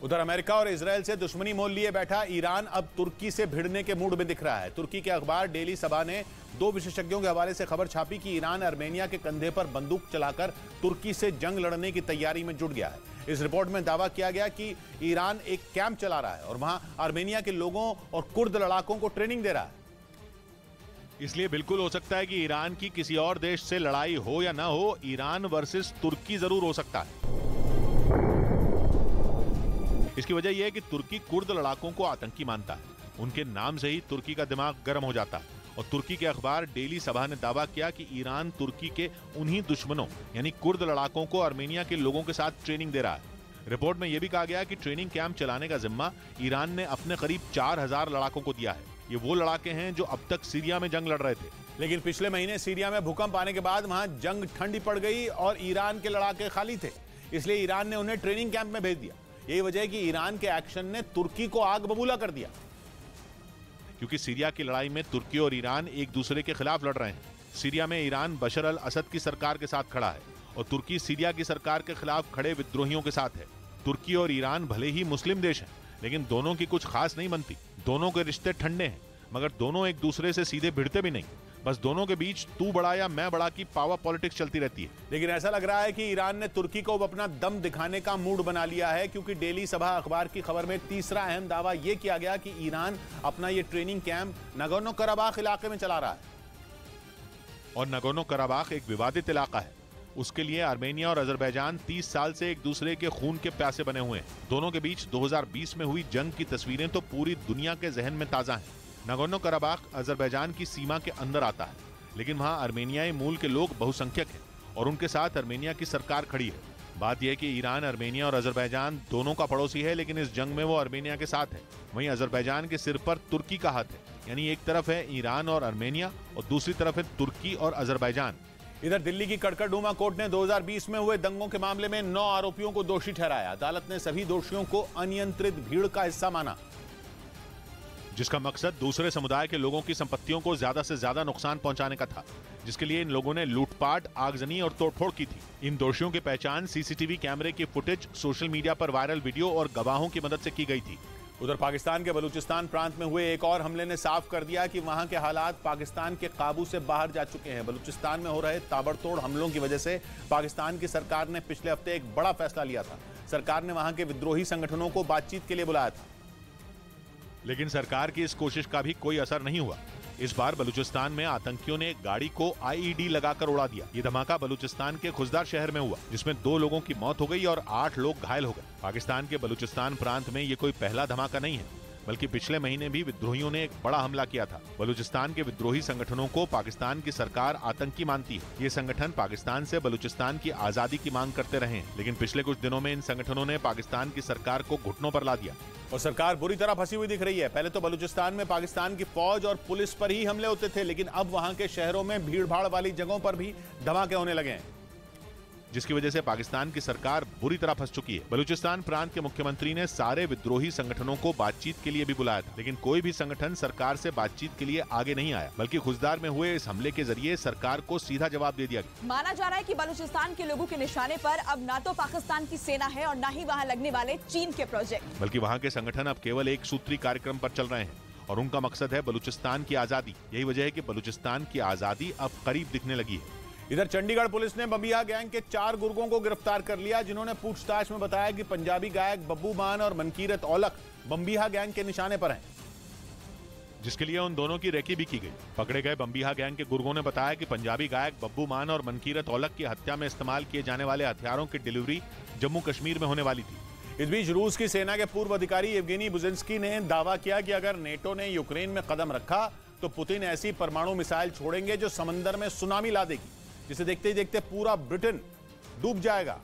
उधर अमेरिका और इजराइल से दुश्मनी मोल लिए बैठा ईरान अब तुर्की से भिड़ने के मूड में दिख रहा है। तुर्की के अखबार डेली सबा ने 2 विशेषज्ञों के हवाले से खबर छापी कि ईरान आर्मेनिया के कंधे पर बंदूक चलाकर तुर्की से जंग लड़ने की तैयारी में जुट गया है। इस रिपोर्ट में दावा किया गया कि ईरान एक कैंप चला रहा है और वहां आर्मेनिया के लोगों और कुर्द लड़ाकों को ट्रेनिंग दे रहा है। इसलिए बिल्कुल हो सकता है कि ईरान की किसी और देश से लड़ाई हो या ना हो, ईरान वर्सेस तुर्की जरूर हो सकता है। इसकी वजह यह है कि तुर्की कुर्द लड़ाकों को आतंकी मानता है। उनके नाम से ही तुर्की का दिमाग गर्म हो जाता है। और तुर्की के अखबार डेली सबा ने दावा किया कि ईरान तुर्की के उन्हीं दुश्मनों यानी कुर्द लड़ाकों को आर्मेनिया के लोगों के साथ ट्रेनिंग दे रहा है। रिपोर्ट में यह भी कहा गया कि ट्रेनिंग कैंप चलाने का जिम्मा ईरान ने अपने करीब 4000 लड़ाकों को दिया है। ये वो लड़ाके हैं जो अब तक सीरिया में जंग लड़ रहे थे, लेकिन पिछले महीने सीरिया में भूकंप आने के बाद वहां जंग ठंडी पड़ गई और ईरान के लड़ाके खाली थे, इसलिए ईरान ने उन्हें ट्रेनिंग कैंप में भेज दिया। यही वजह है कि ईरान के एक्शन ने तुर्की को आग बबूला कर दिया, क्योंकि सीरिया की लड़ाई में तुर्की और ईरान एक दूसरे के खिलाफ लड़ रहे हैं। सीरिया में ईरान बशर अल असद की सरकार के साथ खड़ा है और तुर्की सीरिया की सरकार के खिलाफ खड़े विद्रोहियों के साथ है। तुर्की और ईरान भले ही मुस्लिम देश हैं, लेकिन दोनों की कुछ खास नहीं बनती। दोनों के रिश्ते ठंडे हैं, मगर दोनों एक दूसरे से सीधे भिड़ते भी नहीं। बस दोनों के बीच तू बड़ा या मैं बड़ा की पावर पॉलिटिक्स चलती रहती है। लेकिन ऐसा लग रहा है कि ईरान ने तुर्की को अपना दम दिखाने का मूड बना लिया है, क्योंकि डेली सबा अखबार की खबर में तीसरा अहम दावा यह किया गया कि ईरान अपना ये ट्रेनिंग कैंप नगोर्नो कराबाख इलाके में चला रहा है। और नगोर्नो कराबाख एक विवादित इलाका है। उसके लिए आर्मेनिया और अजरबैजान 30 साल से एक दूसरे के खून के प्यासे बने हुए हैं। दोनों के बीच 2020 में हुई जंग की तस्वीरें तो पूरी दुनिया के जहन में ताजा हैं। नगोर्नो कराबाख अजरबैजान की सीमा के अंदर आता है, लेकिन वहां आर्मेनियाई मूल के लोग बहुसंख्यक हैं और उनके साथ आर्मेनिया की सरकार खड़ी है। बात यह है कि ईरान आर्मेनिया और अजरबैजान दोनों का पड़ोसी है, लेकिन इस जंग में वो आर्मेनिया के साथ है। वहीं अजरबैजान के सिर पर तुर्की का हाथ है, यानी एक तरफ है ईरान और आर्मेनिया और दूसरी तरफ है तुर्की और अजरबैजान। इधर दिल्ली की कड़कड़डूमा कोर्ट ने 2020 में हुए दंगों के मामले में 9 आरोपियों को दोषी ठहराया। अदालत ने सभी दोषियों को अनियंत्रित भीड़ का हिस्सा माना, जिसका मकसद दूसरे समुदाय के लोगों की संपत्तियों को ज्यादा से ज्यादा नुकसान पहुंचाने का था, जिसके लिए इन लोगों ने लूटपाट, आगजनी और तोड़फोड़ की थी। इन दोषियों की पहचान सीसीटीवी कैमरे की फुटेज, सोशल मीडिया पर वायरल वीडियो और गवाहों की मदद से की गई थी। उधर पाकिस्तान के बलूचिस्तान प्रांत में हुए एक और हमले ने साफ कर दिया कि वहां के हालात पाकिस्तान के काबू से बाहर जा चुके हैं। बलूचिस्तान में हो रहे ताबड़तोड़ हमलों की वजह से पाकिस्तान की सरकार ने पिछले हफ्ते एक बड़ा फैसला लिया था। सरकार ने वहां के विद्रोही संगठनों को बातचीत के लिए बुलाया था, लेकिन सरकार की इस कोशिश का भी कोई असर नहीं हुआ। इस बार बलूचिस्तान में आतंकियों ने गाड़ी को आईईडी लगाकर उड़ा दिया। ये धमाका बलूचिस्तान के खुजदार शहर में हुआ, जिसमें 2 लोगों की मौत हो गई और 8 लोग घायल हो गए। पाकिस्तान के बलूचिस्तान प्रांत में ये कोई पहला धमाका नहीं है, बल्कि पिछले महीने भी विद्रोहियों ने एक बड़ा हमला किया था। बलूचिस्तान के विद्रोही संगठनों को पाकिस्तान की सरकार आतंकी मानती है। ये संगठन पाकिस्तान से बलूचिस्तान की आजादी की मांग करते रहे हैं, लेकिन पिछले कुछ दिनों में इन संगठनों ने पाकिस्तान की सरकार को घुटनों पर ला दिया और सरकार बुरी तरह फंसी हुई दिख रही है। पहले तो बलूचिस्तान में पाकिस्तान की फौज और पुलिस पर ही हमले होते थे, लेकिन अब वहां के शहरों में भीड़-भाड़ वाली जगहों पर भी धमाके होने लगे हैं, जिसकी वजह से पाकिस्तान की सरकार बुरी तरह फंस चुकी है। बलूचिस्तान प्रांत के मुख्यमंत्री ने सारे विद्रोही संगठनों को बातचीत के लिए भी बुलाया था, लेकिन कोई भी संगठन सरकार से बातचीत के लिए आगे नहीं आया, बल्कि खुजदार में हुए इस हमले के जरिए सरकार को सीधा जवाब दे दिया गया। माना जा रहा है कि बलूचिस्तान के लोगों के निशाने पर अब ना तो पाकिस्तान की सेना है और न ही वहाँ लगने वाले चीन के प्रोजेक्ट, बल्कि वहाँ के संगठन अब केवल एक सूत्री कार्यक्रम पर चल रहे हैं और उनका मकसद है बलूचिस्तान की आजादी। यही वजह है कि बलूचिस्तान की आजादी अब करीब दिखने लगी है। इधर चंडीगढ़ पुलिस ने बम्बिहा गैंग के 4 गुर्गों को गिरफ्तार कर लिया, जिन्होंने पूछताछ में बताया कि पंजाबी गायक बब्बू मान और मनकीरत औलख बम्बिहा गैंग के निशाने पर हैं, जिसके लिए उन दोनों की रेकी भी की गई। पकड़े गए बम्बिहा गैंग के गुर्गों ने बताया कि पंजाबी गायक बब्बू मान और मनकीरत औलख की हत्या में इस्तेमाल किए जाने वाले हथियारों की डिलीवरी जम्मू कश्मीर में होने वाली थी। इस बीच रूस की सेना के पूर्व अधिकारी येवगेनी बुजिंस्की ने दावा किया कि अगर नेटो ने यूक्रेन में कदम रखा तो पुतिन ऐसी परमाणु मिसाइल छोड़ेंगे जो समंदर में सुनामी ला देगी, जिसे देखते ही देखते पूरा ब्रिटेन डूब जाएगा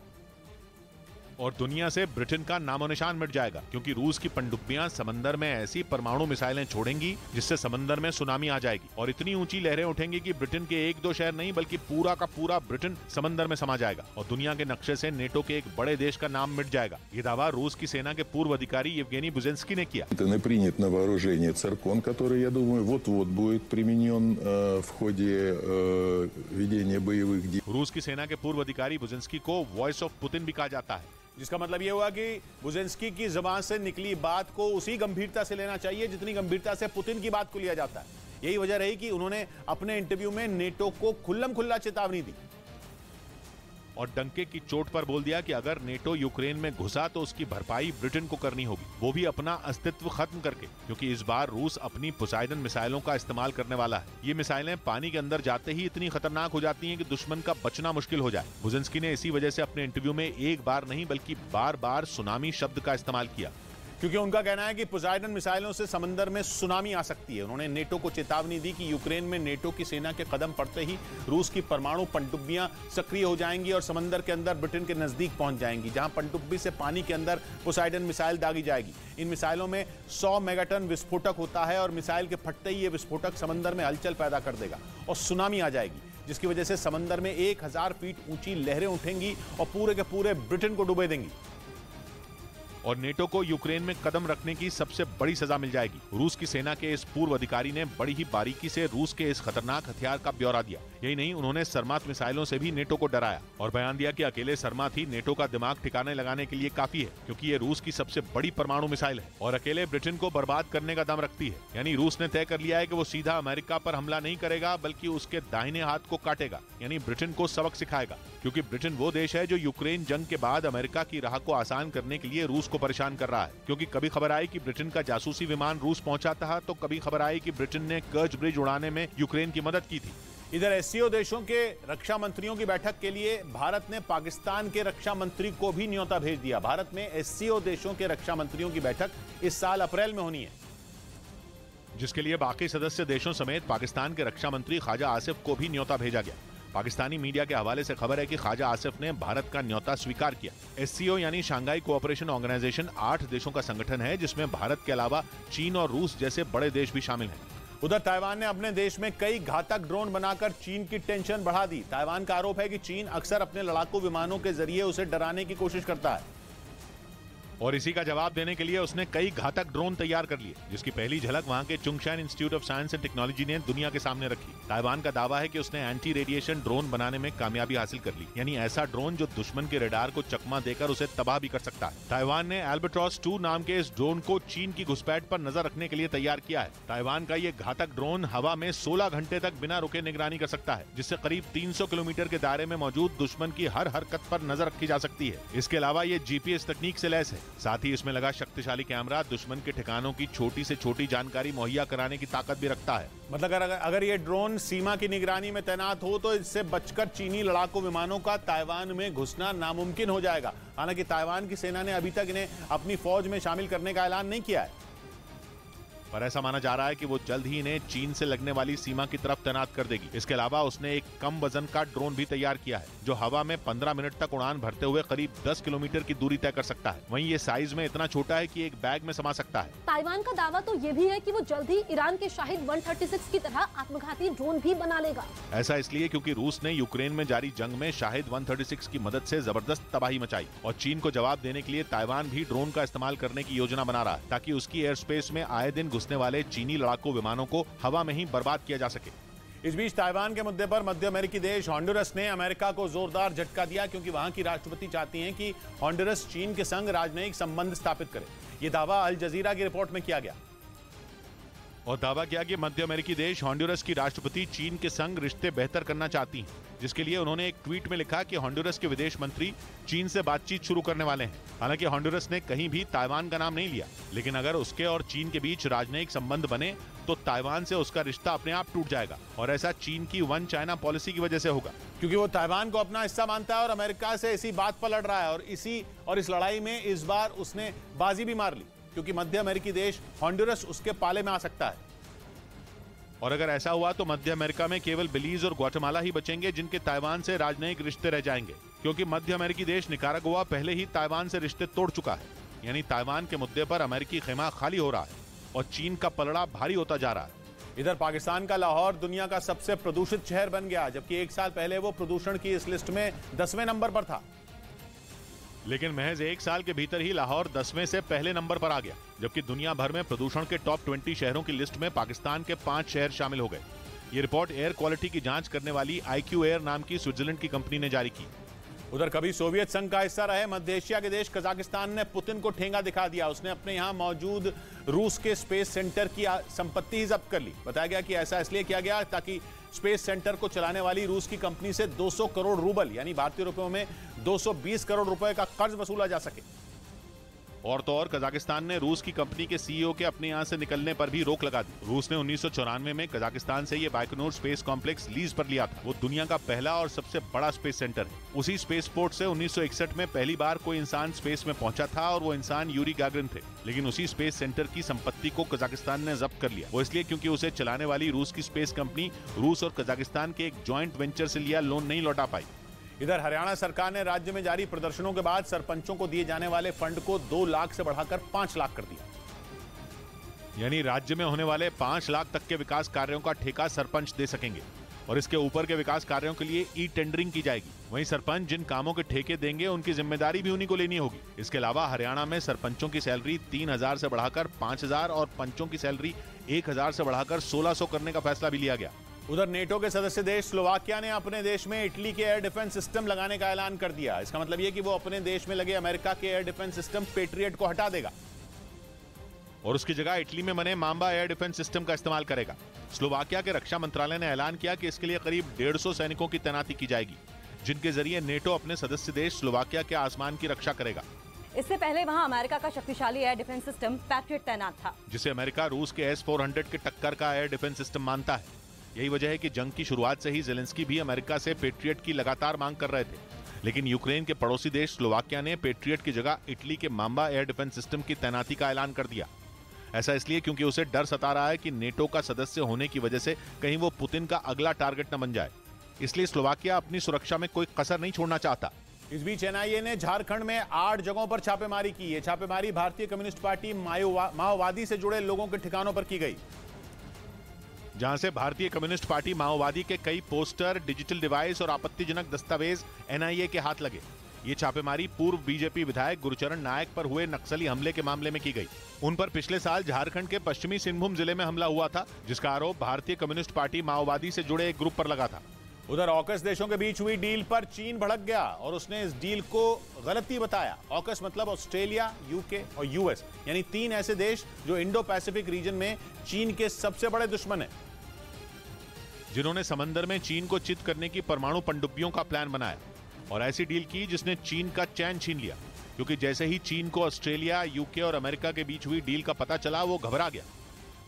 और दुनिया से ब्रिटेन का नामो निशान मिट जाएगा, क्योंकि रूस की पनडुब्बियां समंदर में ऐसी परमाणु मिसाइलें छोड़ेंगी जिससे समंदर में सुनामी आ जाएगी और इतनी ऊंची लहरें उठेंगी कि ब्रिटेन के एक दो शहर नहीं बल्कि पूरा का पूरा ब्रिटेन समंदर में समा जाएगा और दुनिया के नक्शे से नेटो के एक बड़े देश का नाम मिट जाएगा। ये दावा रूस की सेना के पूर्व अधिकारी येवगेनी बुजिंस्की ने किया। принят на вооружение циркон, который, я думаю, вот-вот будет применен в ходе ведения боевых действий. रूस की सेना के पूर्व अधिकारी बुजिंस्की को वॉइस ऑफ पुतिन भी कहा जाता है, जिसका मतलब यह हुआ कि बुजिंस्की की जुबान से निकली बात को उसी गंभीरता से लेना चाहिए जितनी गंभीरता से पुतिन की बात को लिया जाता है। यही वजह रही कि उन्होंने अपने इंटरव्यू में नेटो को खुल्लम खुल्ला चेतावनी दी और डंके की चोट पर बोल दिया कि अगर नेटो यूक्रेन में घुसा तो उसकी भरपाई ब्रिटेन को करनी होगी, वो भी अपना अस्तित्व खत्म करके, क्योंकि इस बार रूस अपनी पोसाइडन मिसाइलों का इस्तेमाल करने वाला है। ये मिसाइलें पानी के अंदर जाते ही इतनी खतरनाक हो जाती हैं कि दुश्मन का बचना मुश्किल हो जाए। बुजिंस्की ने इसी वजह से अपने इंटरव्यू में एक बार नहीं बल्कि बार बार सुनामी शब्द का इस्तेमाल किया, क्योंकि उनका कहना है कि पोसाइडन मिसाइलों से समंदर में सुनामी आ सकती है। उन्होंने नेटो को चेतावनी दी कि यूक्रेन में नेटो की सेना के कदम पड़ते ही रूस की परमाणु पनडुब्बियां सक्रिय हो जाएंगी और समंदर के अंदर ब्रिटेन के नजदीक पहुंच जाएंगी, जहां पनडुब्बी से पानी के अंदर पोसाइडन मिसाइल दागी जाएगी। इन मिसाइलों में 100 मेगाटन विस्फोटक होता है और मिसाइल के फटते ही ये विस्फोटक समंदर में हलचल पैदा कर देगा और सुनामी आ जाएगी, जिसकी वजह से समंदर में 1000 फीट ऊंची लहरें उठेंगी और पूरे के पूरे ब्रिटेन को डुबो देंगी और नेटो को यूक्रेन में कदम रखने की सबसे बड़ी सजा मिल जाएगी। रूस की सेना के इस पूर्व अधिकारी ने बड़ी ही बारीकी से रूस के इस खतरनाक हथियार का ब्यौरा दिया। यही नहीं, उन्होंने सरमात मिसाइलों से भी नेटो को डराया और बयान दिया कि अकेले सरमात ही नेटो का दिमाग ठिकाने लगाने के लिए काफी है, क्योंकि ये रूस की सबसे बड़ी परमाणु मिसाइल है और अकेले ब्रिटेन को बर्बाद करने का दम रखती है। यानी रूस ने तय कर लिया है कि वो सीधा अमेरिका पर हमला नहीं करेगा बल्कि उसके दाहिने हाथ को काटेगा, यानी ब्रिटेन को सबक सिखाएगा, क्योंकि ब्रिटेन वो देश है जो यूक्रेन जंग के बाद अमेरिका की राह को आसान करने के लिए रूस को परेशान कर रहा है। क्योंकि कभी खबर आई कि ब्रिटेन का जासूसी विमान रूस पहुंचा था, तो कभी खबर आई कि ब्रिटेन ने कर्च ब्रिज उड़ाने में यूक्रेन की मदद की थी। इधर एससीओ देशों के रक्षा मंत्रियों की बैठक के लिए भारत ने पाकिस्तान के रक्षा मंत्री को भी न्योता भेज दिया। भारत में एससीओ देशों के रक्षा मंत्रियों की बैठक इस साल अप्रैल में होनी है, जिसके लिए बाकी सदस्य देशों समेत पाकिस्तान के रक्षा मंत्री ख्वाजा आसिफ को भी न्योता भेजा गया। पाकिस्तानी मीडिया के हवाले से खबर है कि ख्वाजा आसिफ ने भारत का न्योता स्वीकार किया। एससीओ यानी शंघाई कोऑपरेशन ऑर्गेनाइजेशन 8 देशों का संगठन है, जिसमें भारत के अलावा चीन और रूस जैसे बड़े देश भी शामिल हैं। उधर ताइवान ने अपने देश में कई घातक ड्रोन बनाकर चीन की टेंशन बढ़ा दी। ताइवान का आरोप है कि चीन अक्सर अपने लड़ाकू विमानों के जरिए उसे डराने की कोशिश करता है और इसी का जवाब देने के लिए उसने कई घातक ड्रोन तैयार कर लिए, जिसकी पहली झलक वहां के Chungshan institute of science and technology ने दुनिया के सामने रखी। ताइवान का दावा है कि उसने एंटी रेडिएशन ड्रोन बनाने में कामयाबी हासिल कर ली, यानी ऐसा ड्रोन जो दुश्मन के रडार को चकमा देकर उसे तबाह भी कर सकता है। ताइवान ने एल्बाट्रॉस 2 नाम के इस ड्रोन को चीन की घुसपैठ पर नजर रखने के लिए तैयार किया है। ताइवान का ये घातक ड्रोन हवा में 16 घंटे तक बिना रुके निगरानी कर सकता है, जिससे करीब 300 किलोमीटर के दायरे में मौजूद दुश्मन की हर हरकत पर नजर रखी जा सकती है। इसके अलावा ये जीपीएस तकनीक से लैस है। साथ ही इसमें लगा शक्तिशाली कैमरा दुश्मन के ठिकानों की छोटी से छोटी जानकारी मुहैया कराने की ताकत भी रखता है। मतलब अगर ये ड्रोन सीमा की निगरानी में तैनात हो तो इससे बचकर चीनी लड़ाकू विमानों का ताइवान में घुसना नामुमकिन हो जाएगा। हालांकि ताइवान की सेना ने अभी तक इन्हें अपनी फौज में शामिल करने का ऐलान नहीं किया है, पर ऐसा माना जा रहा है कि वो जल्द ही इन्हें चीन से लगने वाली सीमा की तरफ तैनात कर देगी। इसके अलावा उसने एक कम वजन का ड्रोन भी तैयार किया है, जो हवा में 15 मिनट तक उड़ान भरते हुए करीब 10 किलोमीटर की दूरी तय कर सकता है। वहीं ये साइज में इतना छोटा है कि एक बैग में समा सकता है। ताइवान का दावा तो ये भी है कि वो जल्द ही ईरान के शाहिद 136 की तरह आत्मघाती ड्रोन भी बना लेगा। ऐसा इसलिए क्योंकि रूस ने यूक्रेन में जारी जंग में शाहिद 136 की मदद से जबरदस्त तबाही मचाई और चीन को जवाब देने के लिए ताइवान भी ड्रोन का इस्तेमाल करने की योजना बना रहा है, ताकि उसकी एयर स्पेस में आए दिन घुसने वाले चीनी लड़ाकू विमानों को हवा में ही बर्बाद किया जा सके। इस बीच ताइवान के मुद्दे पर मध्य अमेरिकी देश हॉन्डुरस ने अमेरिका को जोरदार झटका दिया, क्योंकि वहां की राष्ट्रपति चाहती हैं कि हॉन्डुरस चीन के संग राजनयिक संबंध स्थापित करे। यह दावा अल जजीरा की रिपोर्ट में किया गया और दावा किया कि मध्य अमेरिकी देश हॉन्डुरस की राष्ट्रपति चीन के संग रिश्ते बेहतर करना चाहती हैं, जिसके लिए उन्होंने एक ट्वीट में लिखा कि हॉन्डुरस के विदेश मंत्री चीन से बातचीत शुरू करने वाले हैं। हालांकि हॉन्डुरस ने कहीं भी ताइवान का नाम नहीं लिया, लेकिन अगर उसके और चीन के बीच राजनयिक संबंध बने तो ताइवान से उसका रिश्ता अपने आप टूट जाएगा और ऐसा चीन की वन चाइना पॉलिसी की वजह से होगा, क्योंकि वो ताइवान को अपना हिस्सा मानता है और अमेरिका से इसी बात पर लड़ रहा है और इस लड़ाई में इस बार उसने बाजी भी मार ली, क्योंकि मध्य अमेरिकी देश हॉन्डुरस उसके पाले में आ सकता है। और अगर ऐसा हुआ तो मध्य अमेरिका में केवल बेलीज और ग्वाटेमाला ही बचेंगे जिनके ताइवान से राजनयिक रिश्ते रह जाएंगे, क्योंकि मध्य अमेरिकी देश निकारागुआ पहले ही ताइवान से रिश्ते तोड़ चुका है। यानी ताइवान के मुद्दे पर अमेरिकी खेमा खाली हो रहा है और चीन का पलड़ा भारी होता जा रहा है। इधर पाकिस्तान का लाहौर दुनिया का सबसे प्रदूषित शहर बन गया, जबकि एक साल पहले वो प्रदूषण की इस लिस्ट में 10वें नंबर पर था। लेकिन महज एक साल के भीतर ही लाहौर 10वें से पहले नंबर पर आ गया, जबकि दुनिया भर में प्रदूषण के टॉप 20 शहरों की लिस्ट में पाकिस्तान के 5 शहर शामिल हो गए। ये रिपोर्ट एयर क्वालिटी की जांच करने वाली IQ एयर नाम की स्विट्जरलैंड की कंपनी ने जारी की। उधर कभी सोवियत संघ का हिस्सा रहे मध्य एशिया के देश कजाकिस्तान ने पुतिन को ठेंगा दिखा दिया। उसने अपने यहां मौजूद रूस के स्पेस सेंटर की संपत्ति ही जब्त कर ली। बताया गया कि ऐसा इसलिए किया गया ताकि स्पेस सेंटर को चलाने वाली रूस की कंपनी से 200 करोड़ रूबल यानी भारतीय रुपयों में 220 करोड़ रुपए का कर्ज वसूला जा सके। और तो और कजाकिस्तान ने रूस की कंपनी के CEO के अपने यहां से निकलने पर भी रोक लगा दी। रूस ने 1994 में कजाकिस्तान से ये बाइकोनूर स्पेस कॉम्प्लेक्स लीज पर लिया था। वो दुनिया का पहला और सबसे बड़ा स्पेस सेंटर है। उसी स्पेस पोर्ट से 1961 में पहली बार कोई इंसान स्पेस में पहुंचा था और वो इंसान यूरी गागरिन थे। लेकिन उसी स्पेस सेंटर की संपत्ति को कजाकिस्तान ने जब्त कर लिया। वो इसलिए क्योंकि उसे चलाने वाली रूस की स्पेस कंपनी रूस और कजाकिस्तान के एक ज्वाइंट वेंचर से लिया लोन नहीं लौटा पाई। इधर हरियाणा सरकार ने राज्य में जारी प्रदर्शनों के बाद सरपंचों को दिए जाने वाले फंड को 2 लाख से बढ़ाकर 5 लाख कर दिया। यानी राज्य में होने वाले 5 लाख तक के विकास कार्यों का ठेका सरपंच दे सकेंगे और इसके ऊपर के विकास कार्यों के लिए ई-टेंडरिंग की जाएगी। वहीं सरपंच जिन कामों के ठेके देंगे उनकी जिम्मेदारी भी उन्हीं को लेनी होगी। इसके अलावा हरियाणा में सरपंचों की सैलरी 3000 से बढ़ाकर 5000 और पंचों की सैलरी 1000 से बढ़ाकर 1600 करने का फैसला भी लिया गया। उधर नेटो के सदस्य देश स्लोवाकिया ने अपने देश में इटली के एयर डिफेंस सिस्टम लगाने का ऐलान कर दिया। इसका मतलब यह कि वो अपने देश में लगे अमेरिका के एयर डिफेंस सिस्टम पेट्रियट को हटा देगा और उसकी जगह इटली में बने मांबा एयर डिफेंस सिस्टम का इस्तेमाल करेगा। स्लोवाकिया के रक्षा मंत्रालय ने ऐलान किया कि इसके लिए करीब 150 सैनिकों की तैनाती की जाएगी, जिनके जरिए नेटो अपने सदस्य देश स्लोवाकिया के आसमान की रक्षा करेगा। इससे पहले वहां अमेरिका का शक्तिशाली एयर डिफेंस सिस्टम पैट्रियट तैनात था, जिसे अमेरिका रूस के S-400 के टक्कर का एयर डिफेंस सिस्टम मानता है। यही वजह है कि जंग की शुरुआत से ही ज़ेलेंस्की भी अमेरिका से पेट्रियट की लगातार मांग कर रहे थे। लेकिन यूक्रेन के पड़ोसी देश स्लोवाकिया ने पेट्रियट की जगह इटली के मांबा एयर डिफेंस सिस्टम की तैनाती का ऐलान कर दिया। ऐसा इसलिए क्योंकि उसे डर सता रहा है कि नेटो का सदस्य होने की वजह से कहीं वो पुतिन का अगला टारगेट न बन जाए। इसलिए स्लोवाकिया अपनी सुरक्षा में कोई कसर नहीं छोड़ना चाहता। इस बीच NIA ने झारखंड में 8 जगहों पर छापेमारी की है। छापेमारी भारतीय कम्युनिस्ट पार्टी माओवादी से जुड़े लोगों के ठिकानों पर की गई, जहां से भारतीय कम्युनिस्ट पार्टी माओवादी के कई पोस्टर, डिजिटल डिवाइस और आपत्तिजनक दस्तावेज NIA के हाथ लगे। ये छापेमारी पूर्व बीजेपी विधायक गुरुचरण नायक पर हुए नक्सली हमले के मामले में की गई। उन पर पिछले साल झारखंड के पश्चिमी सिंहभूम जिले में हमला हुआ था, जिसका आरोप भारतीय कम्युनिस्ट पार्टी माओवादी से जुड़े एक ग्रुप पर लगा था। उधर ऑकस देशों के बीच हुई डील पर चीन भड़क गया और उसने इस डील को गलती बताया। ऑकस मतलब ऑस्ट्रेलिया, UK और US, यानी 3 ऐसे देश जो इंडो पैसिफिक रीजन में चीन के सबसे बड़े दुश्मन हैं, जिन्होंने समंदर में चीन को चित करने की परमाणु पनडुब्बियों का प्लान बनाया और ऐसी डील की जिसने चीन का चैन छीन लिया। क्योंकि जैसे ही चीन को ऑस्ट्रेलिया, UK और अमेरिका के बीच हुई डील का पता चला, वो घबरा गया।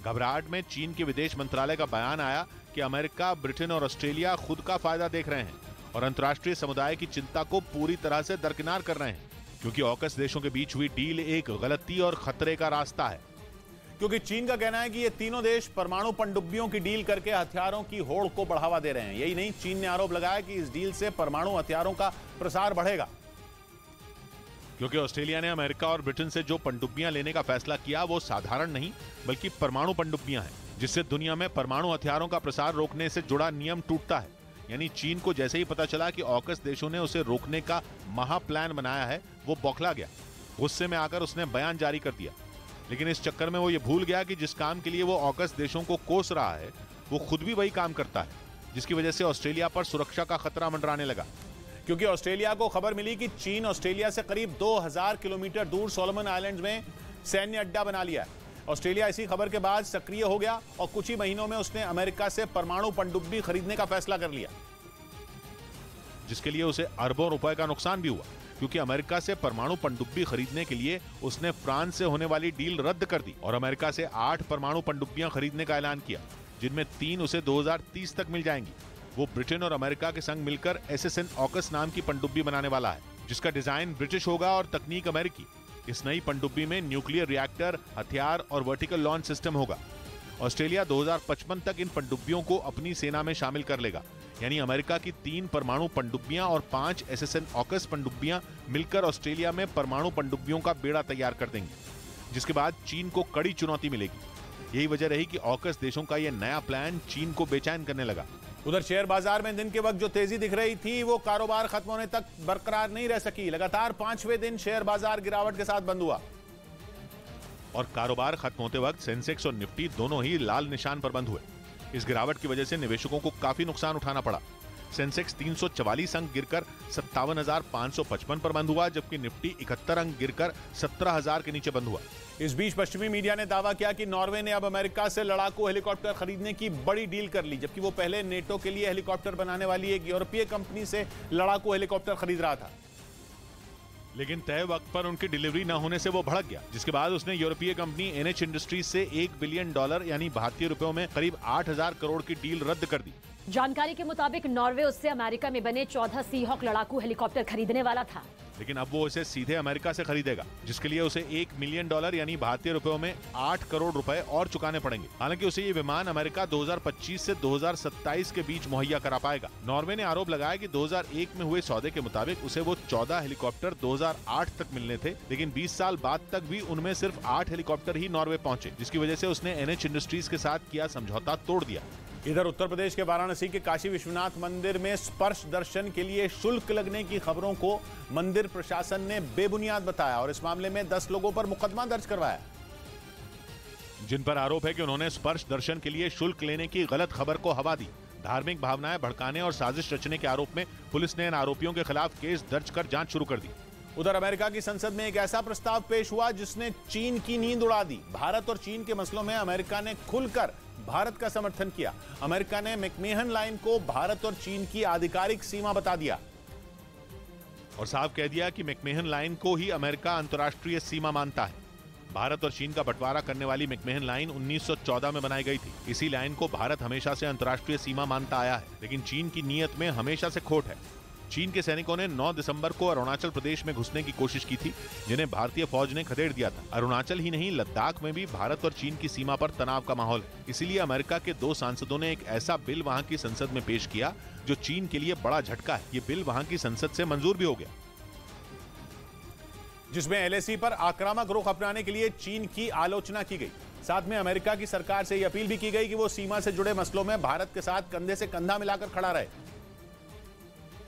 घबराहट में चीन के विदेश मंत्रालय का बयान आया कि अमेरिका, ब्रिटेन और ऑस्ट्रेलिया खुद का फायदा देख रहे हैं और अंतर्राष्ट्रीय समुदाय की चिंता को पूरी तरह से दरकिनार कर रहे हैं, क्योंकि ऑकस देशों के बीच हुई डील एक गलती और खतरे का रास्ता है। क्योंकि चीन का कहना है कि ये तीनों देश परमाणु पनडुब्बियों की डील करके हथियारों की होड़ को बढ़ावा दे रहे हैं। यही नहीं, चीन ने आरोप लगाया कि इस डील से परमाणु हथियारों का प्रसार बढ़ेगा। क्योंकि ऑस्ट्रेलिया ने अमेरिका और ब्रिटेन से जो पनडुब्बियां लेने का फैसला किया वो साधारण नहीं बल्कि परमाणु पनडुब्बियां हैं, जिससे दुनिया में परमाणु हथियारों का प्रसार रोकने से जुड़ा नियम टूटता है। यानी चीन को जैसे ही पता चला कि ऑकस देशों ने उसे रोकने का महा प्लान बनाया है, वो बौखला गया। गुस्से में आकर उसने बयान जारी कर दिया। लेकिन इस चक्कर में वो ये भूल गया कि जिस काम के लिए वो ऑकस देशों को कोस रहा है, वो खुद भी वही काम करता है, जिसकी वजह से ऑस्ट्रेलिया पर सुरक्षा का खतरा मंडराने लगा। क्योंकि ऑस्ट्रेलिया को खबर मिली कि चीन ऑस्ट्रेलिया से करीब 2000 किलोमीटर दूर सोलोमन आइलैंड्स में सैन्य अड्डा बना लिया है। ऑस्ट्रेलिया इसी खबर के बाद सक्रिय हो गया और कुछ ही महीनों में उसने अमेरिका से परमाणु पनडुब्बी खरीदने का फैसला कर लिया, जिसके लिए उसे अरबों रुपए का नुकसान भी हुआ। क्योंकि अमेरिका से परमाणु पनडुब्बी खरीदने के लिए उसने फ्रांस से होने वाली डील रद्द कर दी और अमेरिका से 8 परमाणु पनडुब्बियां खरीदने का ऐलान किया, जिनमें 3 उसे 2030 तक मिल जाएंगी। वो ब्रिटेन और अमेरिका के संग मिलकर SSN ऑकस नाम की पनडुब्बी बनाने वाला है, जिसका डिजाइन ब्रिटिश होगा और तकनीक अमेरिकी। इस नई पनडुब्बी में न्यूक्लियर रिएक्टर, हथियार और वर्टिकल लॉन्च सिस्टम होगा। ऑस्ट्रेलिया 2055 तक इन पनडुब्बियों को अपनी सेना में शामिल कर लेगा, यानी अमेरिका की 3 परमाणु पनडुब्बियां और 5 SSN ऑकस पनडुब्बियां मिलकर ऑस्ट्रेलिया में परमाणु पनडुब्बियों का बेड़ा तैयार कर देंगी, जिसके बाद चीन को कड़ी चुनौती मिलेगी। यही वजह रही कि ऑकस देशों का यह नया प्लान चीन को बेचैन करने लगा। उधर शेयर बाजार में दिन के वक्त जो तेजी दिख रही थी वो कारोबार खत्म होने तक बरकरार नहीं रह सकी। लगातार 5वें दिन शेयर बाजार गिरावट के साथ बंद हुआ और कारोबार खत्म होते वक्त सेंसेक्स और निफ्टी दोनों ही लाल निशान पर बंद हुए। इस गिरावट की वजह से निवेशकों को काफी नुकसान उठाना पड़ा। सेंसेक्स 344 अंक गिरकर 57,555 पर बंद हुआ, जबकि निफ्टी 71 अंक गिरकर 17,000 के नीचे बंद हुआ। इस बीच पश्चिमी मीडिया ने दावा किया कि नॉर्वे ने अब अमेरिका से लड़ाकू हेलीकॉप्टर खरीदने की बड़ी डील कर ली, जबकि वो पहले नेटो के लिए हेलीकॉप्टर बनाने वाली एक यूरोपीय कंपनी से लड़ाकू हेलीकॉप्टर खरीद रहा था। लेकिन तय वक्त पर उनकी डिलीवरी न होने से वो भड़क गया, जिसके बाद उसने यूरोपीय कंपनी NH इंडस्ट्रीज से $1 बिलियन यानी भारतीय रुपयों में करीब 8,000 करोड़ की डील रद्द कर दी। जानकारी के मुताबिक नॉर्वे उससे अमेरिका में बने 14 सीहॉक लड़ाकू हेलीकॉप्टर खरीदने वाला था, लेकिन अब वो इसे सीधे अमेरिका से खरीदेगा, जिसके लिए उसे $1 मिलियन यानी भारतीय रुपयों में 8 करोड़ रुपए और चुकाने पड़ेंगे। हालांकि उसे ये विमान अमेरिका 2025 से 2027 के बीच मुहैया करा पाएगा। नॉर्वे ने आरोप लगाया कि 2001 में हुए सौदे के मुताबिक उसे वो 14 हेलीकॉप्टर 2008 तक मिलने थे, लेकिन 20 साल बाद तक भी उनमें सिर्फ 8 हेलीकॉप्टर ही नॉर्वे पहुंचे, जिसकी वजह से उसने NH इंडस्ट्रीज के साथ किया समझौता तोड़ दिया। इधर उत्तर प्रदेश के वाराणसी के काशी विश्वनाथ मंदिर में स्पर्श दर्शन के लिए शुल्क लगने की खबरों को मंदिर प्रशासन ने बेबुनियाद बताया और इस मामले में 10 लोगों पर मुकदमा दर्ज करवाया, जिन पर आरोप है कि उन्होंने स्पर्श दर्शन के लिए शुल्क लेने की गलत खबर को हवा दी। धार्मिक भावनाएं भड़काने और साजिश रचने के आरोप में पुलिस ने इन आरोपियों के खिलाफ केस दर्ज कर जांच शुरू कर दी। उधर अमेरिका की संसद में एक ऐसा प्रस्ताव पेश हुआ जिसने चीन की नींद उड़ा दी। भारत और चीन के मसलों में अमेरिका ने खुलकर भारत का समर्थन किया। अमेरिका ने मैकमेहन लाइन को भारत और चीन की आधिकारिक सीमा बता दिया और साफ कह दिया कि मैकमेहन लाइन को ही अमेरिका अंतर्राष्ट्रीय सीमा मानता है। भारत और चीन का बंटवारा करने वाली मैकमेहन लाइन 1914 में बनाई गई थी। इसी लाइन को भारत हमेशा से अंतर्राष्ट्रीय सीमा मानता आया है, लेकिन चीन की नीयत में हमेशा से खोट है। चीन के सैनिकों ने 9 दिसंबर को अरुणाचल प्रदेश में घुसने की कोशिश की थी, जिन्हें भारतीय फौज ने खदेड़ दिया था। अरुणाचल ही नहीं, लद्दाख में भी भारत और चीन की सीमा पर तनाव का माहौल है। इसीलिए अमेरिका के 2 सांसदों ने एक ऐसा बिल वहां की संसद में पेश किया जो चीन के लिए बड़ा झटका है। ये बिल वहां की संसद से मंजूर भी हो गया, जिसमें LAC पर आक्रामक रुख अपनाने के लिए चीन की आलोचना की गई। साथ में अमेरिका की सरकार से यह अपील भी की गई कि वो सीमा से जुड़े मसलों में भारत के साथ कंधे से कंधा मिलाकर खड़ा रहे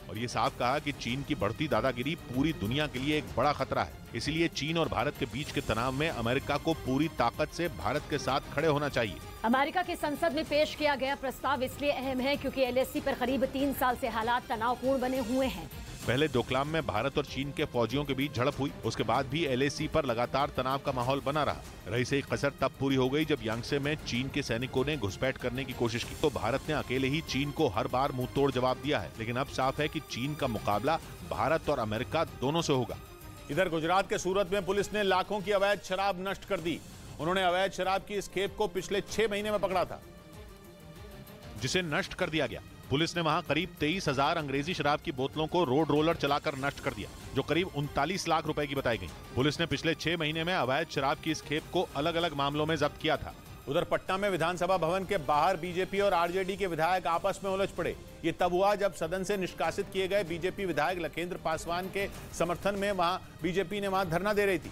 और ये साफ कहा कि चीन की बढ़ती दादागिरी पूरी दुनिया के लिए एक बड़ा खतरा है। इसीलिए चीन और भारत के बीच के तनाव में अमेरिका को पूरी ताकत से भारत के साथ खड़े होना चाहिए। अमेरिका की संसद में पेश किया गया प्रस्ताव इसलिए अहम है क्योंकि LAC पर करीब 3 साल से हालात तनावपूर्ण बने हुए हैं। पहले डोकलाम में भारत और चीन के फौजियों के बीच झड़प हुई, उसके बाद भी LAC पर लगातार तनाव का माहौल बना रहा। रही से एक कसर तब पूरी हो गई जब यांगसे में चीन के सैनिकों ने घुसपैठ करने की कोशिश की, तो भारत ने अकेले ही चीन को हर बार मुंह तोड़ जवाब दिया है। लेकिन अब साफ है कि चीन का मुकाबला भारत और अमेरिका दोनों से होगा। इधर गुजरात के सूरत में पुलिस ने लाखों की अवैध शराब नष्ट कर दी। उन्होंने अवैध शराब की इस खेप को पिछले 6 महीने में पकड़ा था, जिसे नष्ट कर दिया गया। पुलिस ने वहां करीब 23,000 अंग्रेजी शराब की बोतलों को रोड रोलर चलाकर नष्ट कर दिया, जो करीब 39 लाख रुपए की बताई गई। पुलिस ने पिछले 6 महीने में अवैध शराब की इस खेप को अलग अलग मामलों में जब्त किया था। उधर पटना में विधानसभा भवन के बाहर बीजेपी और आरजेडी के विधायक आपस में उलझ पड़े। ये तब हुआ जब सदन से निष्कासित किए गए बीजेपी विधायक लखेंद्र पासवान के समर्थन में वहां बीजेपी ने वहां धरना दे रही थी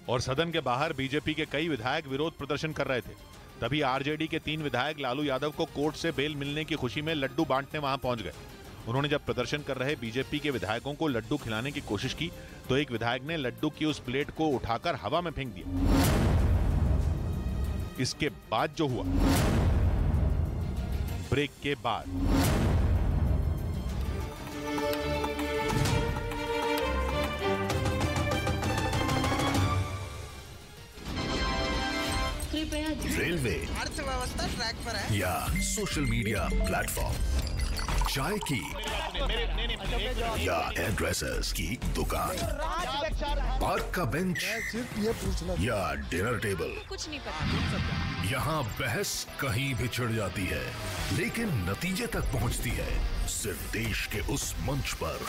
और सदन के बाहर बीजेपी के कई विधायक विरोध प्रदर्शन कर रहे थे। तभी आरजेडी के 3 विधायक लालू यादव को कोर्ट से बेल मिलने की खुशी में लड्डू बांटने वहां पहुंच गए। उन्होंने जब प्रदर्शन कर रहे बीजेपी के विधायकों को लड्डू खिलाने की कोशिश की तो एक विधायक ने लड्डू की उस प्लेट को उठाकर हवा में फेंक दिया। इसके बाद जो हुआ, ब्रेक के बाद रेलवे, अर्थव्यवस्था ट्रैक पर है या सोशल मीडिया प्लेटफॉर्म, चाय की या एड्रेसेस की दुकान, पार्क का बेंच या डिनर टेबल, कुछ नहीं पता। यहाँ बहस कहीं भी छिड़ जाती है लेकिन नतीजे तक पहुँचती है सिर्फ देश के उस मंच पर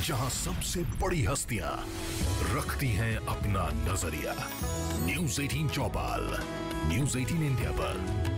जहाँ सबसे बड़ी हस्तियाँ रखती हैं अपना नजरिया। न्यूज 18 चौपाल, न्यूज 18 इंडिया पर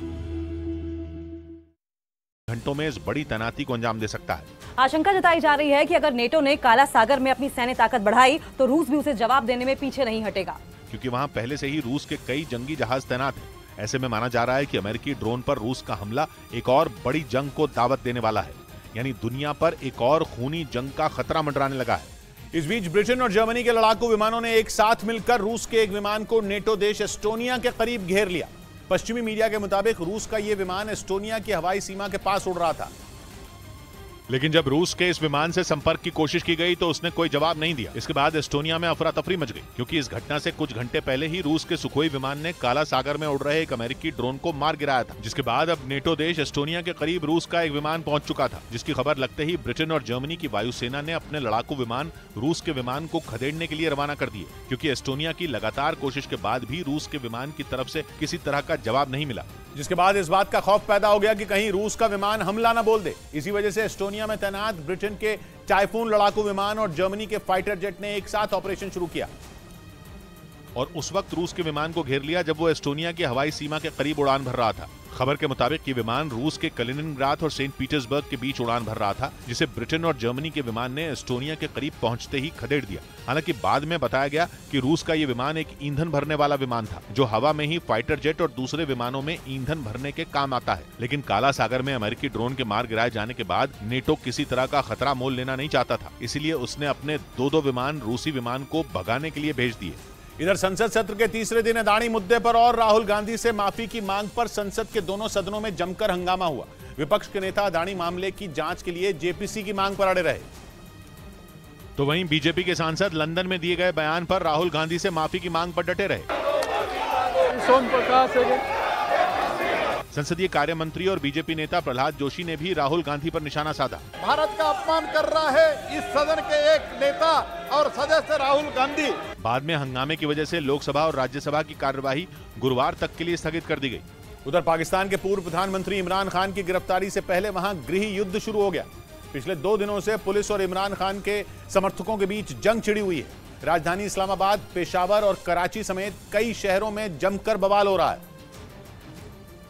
घंटों में इस बड़ी तैनाती को अंजाम दे सकता है। आशंका जताई जा रही है कि अगर नेटो ने काला सागर में अपनी सैन्य ताकत बढ़ाई तो रूस भी उसे जवाब देने में पीछे नहीं हटेगा, क्योंकि वहां पहले से ही रूस के कई जंगी जहाज तैनात हैं। ऐसे में माना जा रहा है कि अमेरिकी ड्रोन पर रूस का हमला एक और बड़ी जंग को दावत देने वाला है, यानी दुनिया पर एक और खूनी जंग का खतरा मंडराने लगा है। इस बीच ब्रिटेन और जर्मनी के लड़ाकू विमानों ने एक साथ मिलकर रूस के एक विमान को नेटो देश एस्टोनिया के करीब घेर लिया। पश्चिमी मीडिया के मुताबिक रूस का यह विमान एस्टोनिया की हवाई सीमा के पास उड़ रहा था, लेकिन जब रूस के इस विमान से संपर्क की कोशिश की गई तो उसने कोई जवाब नहीं दिया। इसके बाद एस्टोनिया में अफरा तफरी मच गई, क्योंकि इस घटना से कुछ घंटे पहले ही रूस के सुखोई विमान ने काला सागर में उड़ रहे एक अमेरिकी ड्रोन को मार गिराया था, जिसके बाद अब नेटो देश एस्टोनिया के करीब रूस का एक विमान पहुंच चुका था, जिसकी खबर लगते ही ब्रिटेन और जर्मनी की वायुसेना ने अपने लड़ाकू विमान रूस के विमान को खदेड़ने के लिए रवाना कर दिए, क्योंकि एस्टोनिया की लगातार कोशिश के बाद भी रूस के विमान की तरफ से किसी तरह का जवाब नहीं मिला, जिसके बाद इस बात का खौफ पैदा हो गया कि कहीं रूस का विमान हमला न बोल दे। इसी वजह से एस्टोनिया में तैनात ब्रिटेन के टाइफून लड़ाकू विमान और जर्मनी के फाइटर जेट ने एक साथ ऑपरेशन शुरू किया और उस वक्त रूस के विमान को घेर लिया जब वो एस्टोनिया की हवाई सीमा के करीब उड़ान भर रहा था। खबर के मुताबिक ये विमान रूस के कलिनिनग्राद और सेंट पीटर्सबर्ग के बीच उड़ान भर रहा था, जिसे ब्रिटेन और जर्मनी के विमान ने एस्टोनिया के करीब पहुंचते ही खदेड़ दिया। हालांकि बाद में बताया गया कि रूस का ये विमान एक ईंधन भरने वाला विमान था, जो हवा में ही फाइटर जेट और दूसरे विमानों में ईंधन भरने के काम आता है। लेकिन काला सागर में अमेरिकी ड्रोन के मार गिराए जाने के बाद नेटो किसी तरह का खतरा मोल लेना नहीं चाहता था, इसलिए उसने अपने दो विमान रूसी विमान को भगाने के लिए भेज दिए। इधर संसद सत्र के तीसरे दिन अदानी मुद्दे पर और राहुल गांधी से माफी की मांग पर संसद के दोनों सदनों में जमकर हंगामा हुआ। विपक्ष के नेता अदानी मामले की जांच के लिए जेपीसी की मांग पर अड़े रहे, तो वहीं बीजेपी के सांसद लंदन में दिए गए बयान पर राहुल गांधी से माफी की मांग पर डटे रहे। संसदीय कार्य मंत्री और बीजेपी नेता प्रहलाद जोशी ने भी राहुल गांधी पर निशाना साधा। भारत का अपमान कर रहा है इस सदन के एक नेता और सदस्य राहुल गांधी। बाद में हंगामे की वजह से लोकसभा और राज्यसभा की कार्यवाही गुरुवार तक के लिए स्थगित कर दी गई। उधर पाकिस्तान के पूर्व प्रधानमंत्री इमरान खान की गिरफ्तारी से पहले वहां गृह युद्ध शुरू हो गया। पिछले 2 दिनों से पुलिस और इमरान खान के समर्थकों के बीच जंग छिड़ी हुई है। राजधानी इस्लामाबाद, पेशावर और कराची समेत कई शहरों में जमकर बवाल हो रहा है।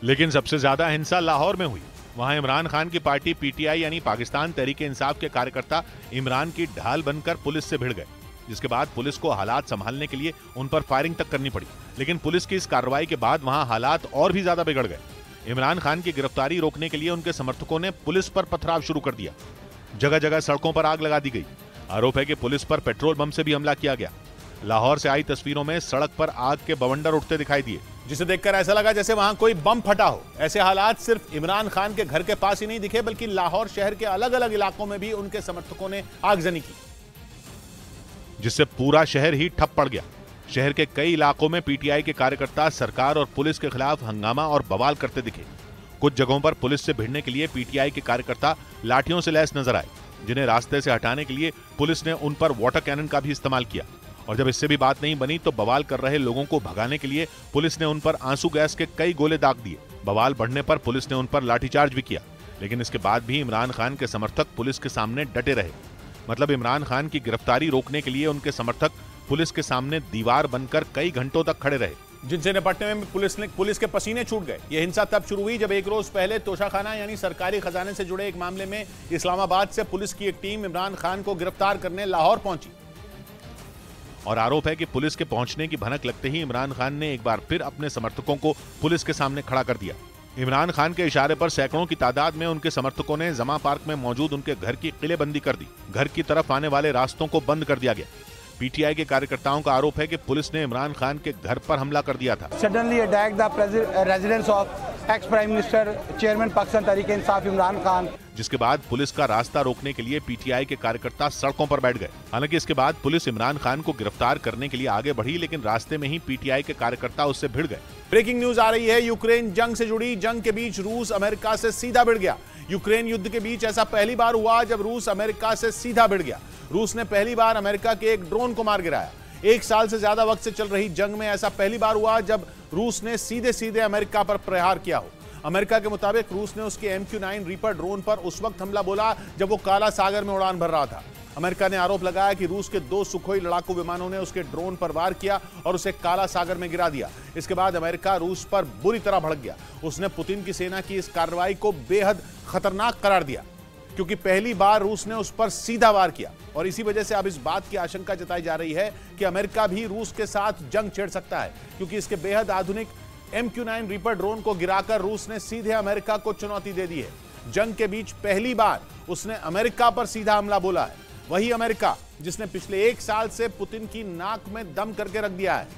लेकिन सबसे ज्यादा हिंसा लाहौर में हुई। वहां इमरान खान की पार्टी पीटीआई यानी पाकिस्तान तहरीक इंसाफ के कार्यकर्ता इमरान की ढाल बनकर पुलिस से भिड़ गए, जिसके बाद पुलिस को हालात संभालने के लिए उन पर फायरिंग तक करनी पड़ी। लेकिन पुलिस की इस कार्रवाई के बाद वहां हालात और भी ज्यादा बिगड़ गए। इमरान खान की गिरफ्तारी रोकने के लिए उनके समर्थकों ने पुलिस पर पथराव शुरू कर दिया। जगह जगह सड़कों पर आग लगा दी गई। आरोप है कि पुलिस पर पेट्रोल बम से भी हमला किया गया। लाहौर से आई तस्वीरों में सड़क पर आग के बवंडर उठते दिखाई दिए, जिसे देखकर ऐसा लगा जैसे वहां कोई बम फटा हो। ऐसे हालात सिर्फ इमरान खान के घर के पास ही नहीं दिखे, बल्कि लाहौर शहर के अलग अलग इलाकों में भी उनके समर्थकों ने आगजनी की, जिससे पूरा शहर ही ठप पड़ गया। शहर के कई इलाकों में पीटीआई के कार्यकर्ता सरकार और पुलिस के खिलाफ हंगामा और बवाल करते दिखे। कुछ जगहों पर पुलिस से भिड़ने के लिए पीटीआई के कार्यकर्ता लाठियों से लैस नजर आए, जिन्हें रास्ते से हटाने के लिए पुलिस ने उन पर वाटर कैनन का भी इस्तेमाल किया। और जब इससे भी बात नहीं बनी तो बवाल कर रहे लोगों को भगाने के लिए पुलिस ने उन पर आंसू गैस के कई गोले दाग दिए। बवाल बढ़ने पर पुलिस ने उन पर लाठीचार्ज भी किया। लेकिन इसके बाद भी इमरान खान के समर्थक पुलिस के सामने डटे रहे। मतलब इमरान खान की गिरफ्तारी रोकने के लिए उनके समर्थक पुलिस के सामने दीवार बनकर कई घंटों तक खड़े रहे, जिनसे निपटने में पुलिस के पसीने छूट गए। यह हिंसा तब शुरू हुई जब एक रोज पहले तोशाखाना यानी सरकारी खजाने से जुड़े एक मामले में इस्लामाबाद से पुलिस की एक टीम इमरान खान को गिरफ्तार करने लाहौर पहुंची। और आरोप है कि पुलिस के पहुंचने की भनक लगते ही इमरान खान ने एक बार फिर अपने समर्थकों को पुलिस के सामने खड़ा कर दिया। इमरान खान के इशारे पर सैकड़ों की तादाद में उनके समर्थकों ने जमा पार्क में मौजूद उनके घर की किलेबंदी कर दी। घर की तरफ आने वाले रास्तों को बंद कर दिया गया। पीटीआई के कार्यकर्ताओं का आरोप है कि पुलिस ने इमरान खान के घर पर हमला कर दिया था। Suddenly attack the residence of ex prime minister chairman Pakistan Tehreek Insaf Imran Khan, जिसके बाद पुलिस का रास्ता रोकने के लिए पीटीआई के कार्यकर्ता सड़कों पर बैठ गए। हालांकि इसके बाद पुलिस इमरान खान को गिरफ्तार करने के लिए आगे बढ़ी, लेकिन रास्ते में ही पीटीआई के कार्यकर्ता उससे भिड़ गए। ब्रेकिंग न्यूज आ रही है, यूक्रेन जंग से जुड़ी। जंग के बीच रूस अमेरिका से सीधा भिड़ गया। यूक्रेन युद्ध के बीच ऐसा पहली बार हुआ जब रूस अमेरिका से सीधा भिड़ गया। रूस ने पहली बार अमेरिका के एक ड्रोन को मार गिराया। 1 साल से ज्यादा वक्त से चल रही जंग में ऐसा पहली बार हुआ जब रूस ने सीधे सीधे अमेरिका पर प्रहार किया हो। अमेरिका के मुताबिक रूस ने उसके MQ-9 रीपर ड्रोन पर उस वक्त हमला बोला जब वो काला सागर में उड़ान भर रहा था। अमेरिका ने आरोप लगाया कि रूस के 2 सुखोई लड़ाकू विमानों ने उसके ड्रोन पर वार किया और उसे काला सागर में गिरा दिया। इसके बाद अमेरिका रूस पर बुरी तरह भड़क गया। उसने पुतिन की सेना की इस कार्रवाई को बेहद खतरनाक करार दिया, क्योंकि पहली बार रूस ने उस पर सीधा वार किया। और इसी वजह से अब इस बात की आशंका जताई जा रही है कि अमेरिका भी रूस के साथ जंग छेड़ सकता है, क्योंकि इसके बेहद आधुनिक MQ-9 रीपर ड्रोन को गिराकर रूस ने सीधे अमेरिका को चुनौती दे दी है। जंग के बीच पहली बार उसने अमेरिका पर सीधा हमला बोला है। वही अमेरिका जिसने पिछले 1 साल से पुतिन की नाक में दम करके रख दिया है।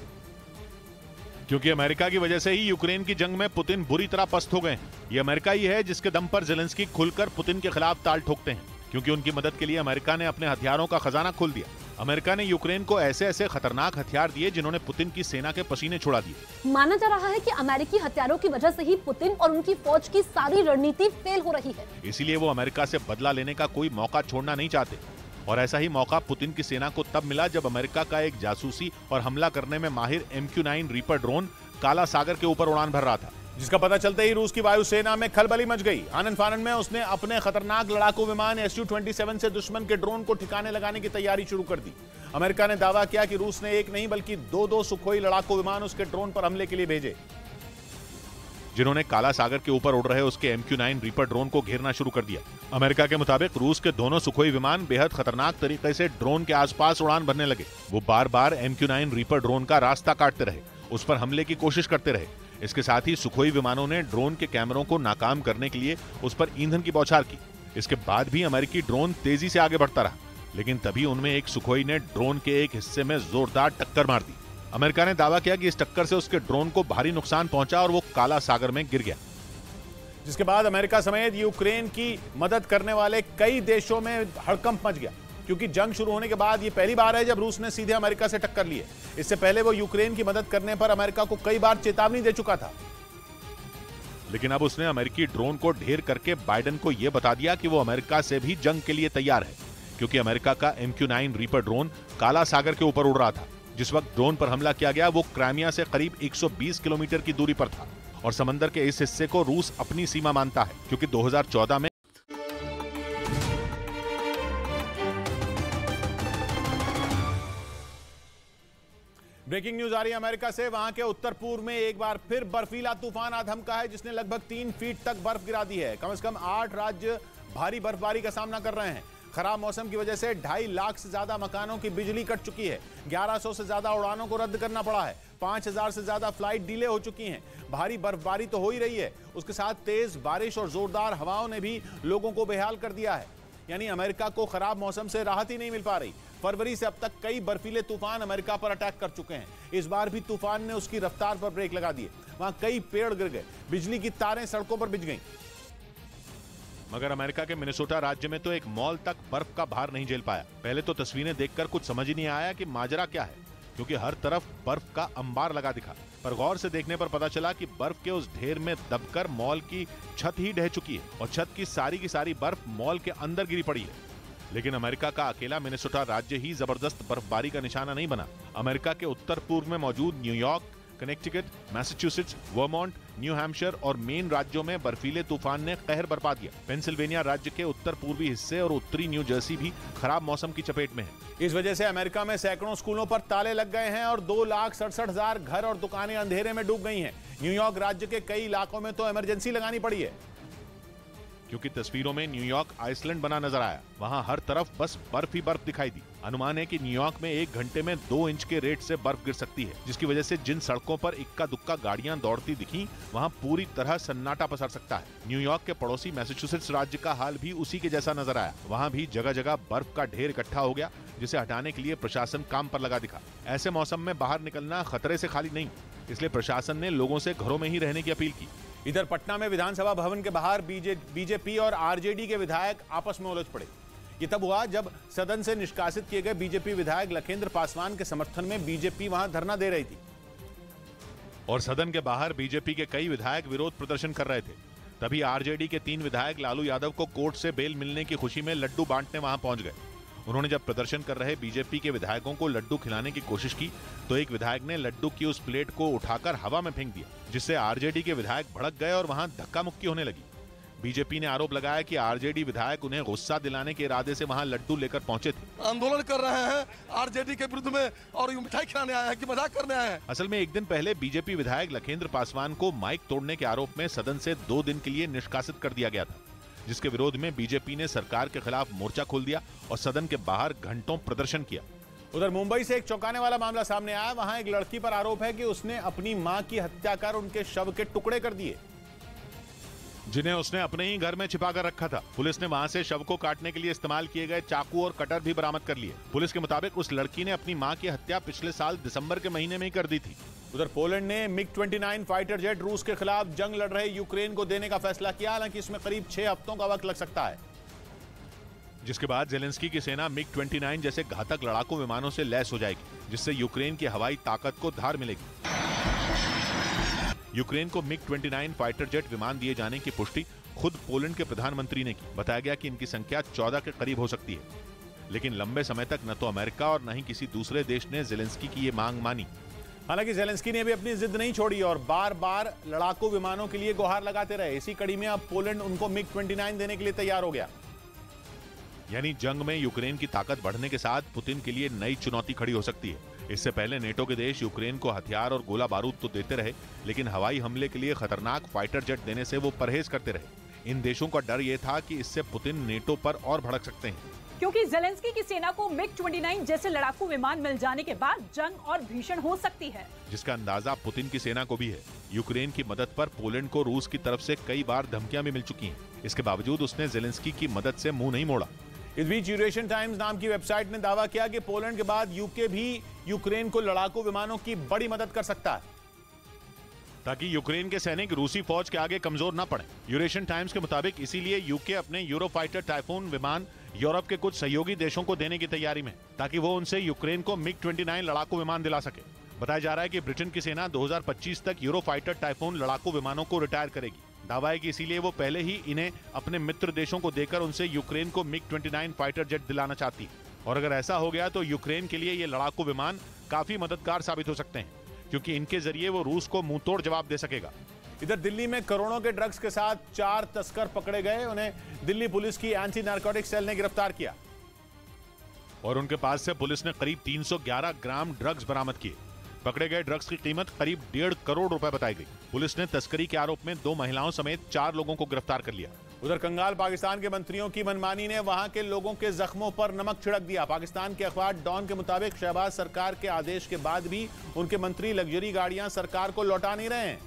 क्योंकि अमेरिका की वजह से ही यूक्रेन की जंग में पुतिन बुरी तरह पस्त हो गए हैं। ये अमेरिका ही है जिसके दम पर ज़ेलेंस्की खुलकर पुतिन के खिलाफ ताल ठोकते हैं, क्योंकि उनकी मदद के लिए अमेरिका ने अपने हथियारों का खजाना खोल दिया। अमेरिका ने यूक्रेन को ऐसे ऐसे खतरनाक हथियार दिए जिन्होंने पुतिन की सेना के पसीने छुड़ा दिए। माना जा रहा है कि अमेरिकी हथियारों की वजह से ही पुतिन और उनकी फौज की सारी रणनीति फेल हो रही है। इसीलिए वो अमेरिका से बदला लेने का कोई मौका छोड़ना नहीं चाहते। और ऐसा ही मौका पुतिन की सेना को तब मिला जब अमेरिका का एक जासूसी और हमला करने में माहिर MQ-9 रीपर ड्रोन काला सागर के ऊपर उड़ान भर रहा था, जिसका पता चलते ही रूस की वायुसेना में खलबली मच गई। आनन फानन में उसने अपने खतरनाक लड़ाकू विमान Su-27 से दुश्मन के ड्रोन को ठिकाने लगाने की तैयारी शुरू कर दी। अमेरिका ने दावा किया कि रूस ने एक नहीं बल्कि 2 सुखोई लड़ाकू विमान उसके ड्रोन पर हमले के लिए भेजे, जिन्होंने काला सागर के ऊपर उड़ रहे उसके MQ-9 रीपर ड्रोन को घेरना शुरू कर दिया। अमेरिका के मुताबिक रूस के दोनों सुखोई विमान बेहद खतरनाक तरीके से ड्रोन के आसपास उड़ान भरने लगे। वो बार बार MQ-9 रीपर ड्रोन का रास्ता काटते रहे, उस पर हमले की कोशिश करते रहे। इसके साथ ही सुखोई विमानों ने ड्रोन के कैमरों को नाकाम करने के लिए उस पर ईंधन की बौछार की। इसके बाद भी अमेरिकी ड्रोन तेजी से आगे बढ़ता रहा, लेकिन तभी उनमें एक सुखोई ने ड्रोन के एक हिस्से में जोरदार टक्कर मार दी। अमेरिका ने दावा किया कि इस टक्कर से उसके ड्रोन को भारी नुकसान पहुंचा और वो काला सागर में गिर गया। जिसके बाद अमेरिका समेत यूक्रेन की मदद करने वाले कई देशों में हड़कंप मच गया, क्योंकि जंग शुरू होने के बाद ये पहली बार है जब रूस ने सीधे अमेरिका से टक्कर ली है। इससे पहले वो यूक्रेन की मदद करने पर अमेरिका को कई बार चेतावनी दे चुका था, लेकिन अब उसने अमेरिकी ड्रोन को ढेर करके बाइडेन को यह बता दिया कि वो अमेरिका से भी जंग के लिए तैयार है, क्योंकि अमेरिका का MQ-9 रीपर ड्रोन काला सागर के ऊपर उड़ रहा था। जिस वक्त ड्रोन पर हमला किया गया वो क्राइमिया से करीब 120 किलोमीटर की दूरी पर था और समंदर के इस हिस्से को रूस अपनी सीमा मानता है, क्योंकि 2014 में ब्रेकिंग न्यूज आ रही है अमेरिका से। वहां के उत्तर पूर्व में एक बार फिर बर्फीला तूफान आ धमका है, जिसने लगभग 3 फीट तक बर्फ गिरा दी है। कम से कम 8 राज्य भारी बर्फबारी का सामना कर रहे हैं। खराब मौसम की वजह से 2.5 लाख से ज्यादा मकानों की बिजली कट चुकी है। 1100 से ज्यादा उड़ानों को रद्द करना पड़ा है। 5000 से ज्यादा फ्लाइट डिले हो चुकी हैं। भारी बर्फबारी तो हो ही रही है, उसके साथ तेज बारिश और जोरदार हवाओं ने भी लोगों को बेहाल कर दिया है। यानी अमेरिका को खराब मौसम से राहत ही नहीं मिल पा रही। फरवरी से अब तक कई बर्फीले तूफान अमेरिका पर अटैक कर चुके हैं। इस बार भी तूफान ने उसकी रफ्तार पर ब्रेक लगा दिए। वहां कई पेड़ गिर गए, बिजली की तारें सड़कों पर बिछ गईं। मगर अमेरिका के मिनेसोटा राज्य में तो एक मॉल तक बर्फ का भार नहीं झेल पाया। पहले तो तस्वीरें देखकर कुछ समझ ही नहीं आया कि माजरा क्या है, क्योंकि हर तरफ बर्फ का अंबार लगा दिखा। पर गौर से देखने पर पता चला कि बर्फ के उस ढेर में दबकर मॉल की छत ही ढह चुकी है और छत की सारी बर्फ मॉल के अंदर गिरी पड़ी है। लेकिन अमेरिका का अकेला मिनेसोटा राज्य ही जबरदस्त बर्फबारी का निशाना नहीं बना। अमेरिका के उत्तर पूर्व में मौजूद New York, Connecticut, Massachusetts, Vermont, new Hampshire और मेन राज्यों में बर्फीले तूफान ने कहर बरपा दिया। पेंसिल्वेनिया राज्य के उत्तर पूर्वी हिस्से और उत्तरी न्यू जर्सी भी खराब मौसम की चपेट में है। इस वजह से अमेरिका में सैकड़ों स्कूलों पर ताले लग गए हैं और 2,67,000 घर और दुकानें अंधेरे में डूब गई हैं। न्यूयॉर्क राज्य के कई इलाकों में तो इमरजेंसी लगानी पड़ी है, क्योंकि तस्वीरों में न्यूयॉर्क आइसलैंड बना नजर आया। वहां हर तरफ बस बर्फ ही बर्फ दिखाई दी। अनुमान है कि न्यूयॉर्क में 1 घंटे में 2 इंच के रेट से बर्फ गिर सकती है, जिसकी वजह से जिन सड़कों पर इक्का दुक्का गाड़ियां दौड़ती दिखी वहां पूरी तरह सन्नाटा पसर सकता है। न्यूयॉर्क के पड़ोसी मैसाचुसेट्स राज्य का हाल भी उसी के जैसा नजर आया। वहां भी जगह जगह बर्फ का ढेर इकट्ठा हो गया, जिसे हटाने के लिए प्रशासन काम पर लगा दिखा। ऐसे मौसम में बाहर निकलना खतरे से खाली नहीं, इसलिए प्रशासन ने लोगों से घरों में ही रहने की अपील की। इधर पटना में विधानसभा भवन के बाहर बीजेपी और आरजेडी के विधायक आपस में उलझ पड़े। ये तब हुआ जब सदन से निष्कासित किए गए बीजेपी विधायक लखेंद्र पासवान के समर्थन में बीजेपी वहां धरना दे रही थी और सदन के बाहर बीजेपी के कई विधायक विरोध प्रदर्शन कर रहे थे। तभी आरजेडी के 3 विधायक लालू यादव को कोर्ट से बेल मिलने की खुशी में लड्डू बांटने वहां पहुंच गए। उन्होंने जब प्रदर्शन कर रहे बीजेपी के विधायकों को लड्डू खिलाने की कोशिश की तो एक विधायक ने लड्डू की उस प्लेट को उठाकर हवा में फेंक दिया, जिससे आरजेडी के विधायक भड़क गए और वहां धक्का मुक्की होने लगी। बीजेपी ने आरोप लगाया कि आरजेडी विधायक उन्हें गुस्सा दिलाने के इरादे से वहां लड्डू लेकर पहुंचे थे। आंदोलन कर रहे हैं आरजेडी के विरुद्ध में और मिठाई खिलाने आए हैं कि मजाक करने आए हैं। असल में एक दिन पहले बीजेपी विधायक लखेंद्र पासवान को माइक तोड़ने के आरोप में सदन से 2 दिन के लिए निष्कासित कर दिया गया था, जिसके विरोध में बीजेपी ने सरकार के खिलाफ मोर्चा खोल दिया और सदन के बाहर घंटों प्रदर्शन किया। उधर मुंबई से एक चौंकाने वाला मामला सामने आया। वहां एक लड़की पर आरोप है कि उसने अपनी मां की हत्या कर उनके शव के टुकड़े कर दिए, जिन्हें उसने अपने ही घर में छिपा कर रखा था। पुलिस ने वहां से शव को काटने के लिए इस्तेमाल किए गए चाकू और कटर भी बरामद कर लिए। पुलिस के मुताबिक उस लड़की ने अपनी मां की हत्या पिछले साल दिसंबर के महीने में ही कर दी थी। उधर पोलैंड ने मिग-29 फाइटर जेट रूस के खिलाफ जंग लड़ रहे यूक्रेन को देने का फैसला किया। हालांकि इसमें करीब 6 हफ्तों का वक्त लग सकता है, जिसके बाद जेलेंस्की की सेना मिग-29 जैसे घातक लड़ाकू विमानों से लैस हो जाएगी, जिससे यूक्रेन की हवाई ताकत को धार मिलेगी। यूक्रेन को मिग-29 फाइटर जेट विमान दिए जाने की पुष्टि खुद पोलैंड के प्रधानमंत्री ने की। बताया गया कि इनकी संख्या 14 के करीब हो सकती है, लेकिन लंबे समय तक न तो अमेरिका और न ही किसी दूसरे देश ने जेलेंस्की की ये मांग मानी। हालांकि जेलेंस्की ने भी अपनी जिद नहीं छोड़ी और बार बार लड़ाकू विमानों के लिए गुहार लगाते रहे। इसी कड़ी में अब पोलैंड उनको मिग-29 देने के लिए तैयार हो गया। यानी जंग में यूक्रेन की ताकत बढ़ने के साथ पुतिन के लिए नई चुनौती खड़ी हो सकती है। इससे पहले नेटो के देश यूक्रेन को हथियार और गोला बारूद तो देते रहे, लेकिन हवाई हमले के लिए खतरनाक फाइटर जेट देने से वो परहेज करते रहे। इन देशों का डर ये था कि इससे पुतिन नेटो पर और भड़क सकते हैं, क्योंकि जेलेंस्की की सेना को मिग-29 जैसे लड़ाकू विमान मिल जाने के बाद जंग और भीषण हो सकती है, जिसका अंदाजा पुतिन की सेना को भी है। यूक्रेन की मदद पर पोलैंड को रूस की तरफ से कई बार धमकियां भी मिल चुकी हैं। इसके बावजूद उसने जेलेंस्की की मदद से मुंह नहीं मोड़ा। इस बीच यूरेशियन टाइम्स नाम की वेबसाइट ने दावा किया कि पोलैंड के बाद यूके भी यूक्रेन को लड़ाकू विमानों की बड़ी मदद कर सकता है, ताकि यूक्रेन के सैनिक रूसी फौज के आगे कमजोर न पड़े। यूरेशियन टाइम्स के मुताबिक इसीलिए यूके अपने यूरोफाइटर टाइफून विमान यूरोप के कुछ सहयोगी देशों को देने की तैयारी में, ताकि वो उनसे यूक्रेन को मिग-29 लड़ाकू विमान दिला सके। बताया जा रहा है कि ब्रिटेन की सेना 2025 तक यूरोफाइटर टाइफून लड़ाकू विमानों को रिटायर करेगी। दावा है कि इसीलिए वो पहले ही इन्हें अपने मित्र देशों को देकर उनसे यूक्रेन को मिग-29 फाइटर जेट दिलाना चाहती है। और अगर ऐसा हो गया तो यूक्रेन के लिए ये लड़ाकू विमान काफी मददगार साबित हो सकते हैं, क्योंकि इनके जरिए वो रूस को मुंहतोड़ जवाब दे सकेगा। इधर दिल्ली में करोड़ों के ड्रग्स के साथ 4 तस्कर पकड़े गए। उन्हें दिल्ली पुलिस की एंटी नारकोटिक सेल ने गिरफ्तार किया और उनके पास से पुलिस ने करीब 311 ग्राम ड्रग्स बरामद किए। पकड़े गए ड्रग्स की कीमत करीब 1.5 करोड़ रुपए बताई गई। पुलिस ने तस्करी के आरोप में 2 महिलाओं समेत 4 लोगों को गिरफ्तार कर लिया। उधर कंगाल पाकिस्तान के मंत्रियों की मनमानी ने वहां के लोगों के जख्मों पर नमक छिड़क दिया। पाकिस्तान के अखबार डॉन के मुताबिक शहबाज सरकार के आदेश के बाद भी उनके मंत्री लग्जरी गाड़ियां सरकार को लौटा नहीं रहे हैं,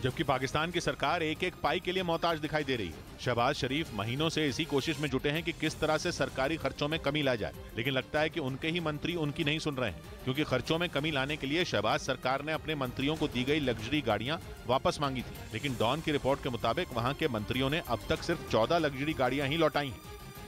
जबकि पाकिस्तान की सरकार एक एक पाई के लिए मोहताज दिखाई दे रही है। शहबाज शरीफ महीनों से इसी कोशिश में जुटे हैं कि किस तरह से सरकारी खर्चों में कमी लाई जाए, लेकिन लगता है कि उनके ही मंत्री उनकी नहीं सुन रहे हैं, क्योंकि खर्चों में कमी लाने के लिए शहबाज सरकार ने अपने मंत्रियों को दी गई लग्जरी गाड़ियां वापस मांगी थी। लेकिन डॉन की रिपोर्ट के मुताबिक वहां के मंत्रियों ने अब तक सिर्फ 14 लग्जरी गाड़ियां ही लौटाई हैं,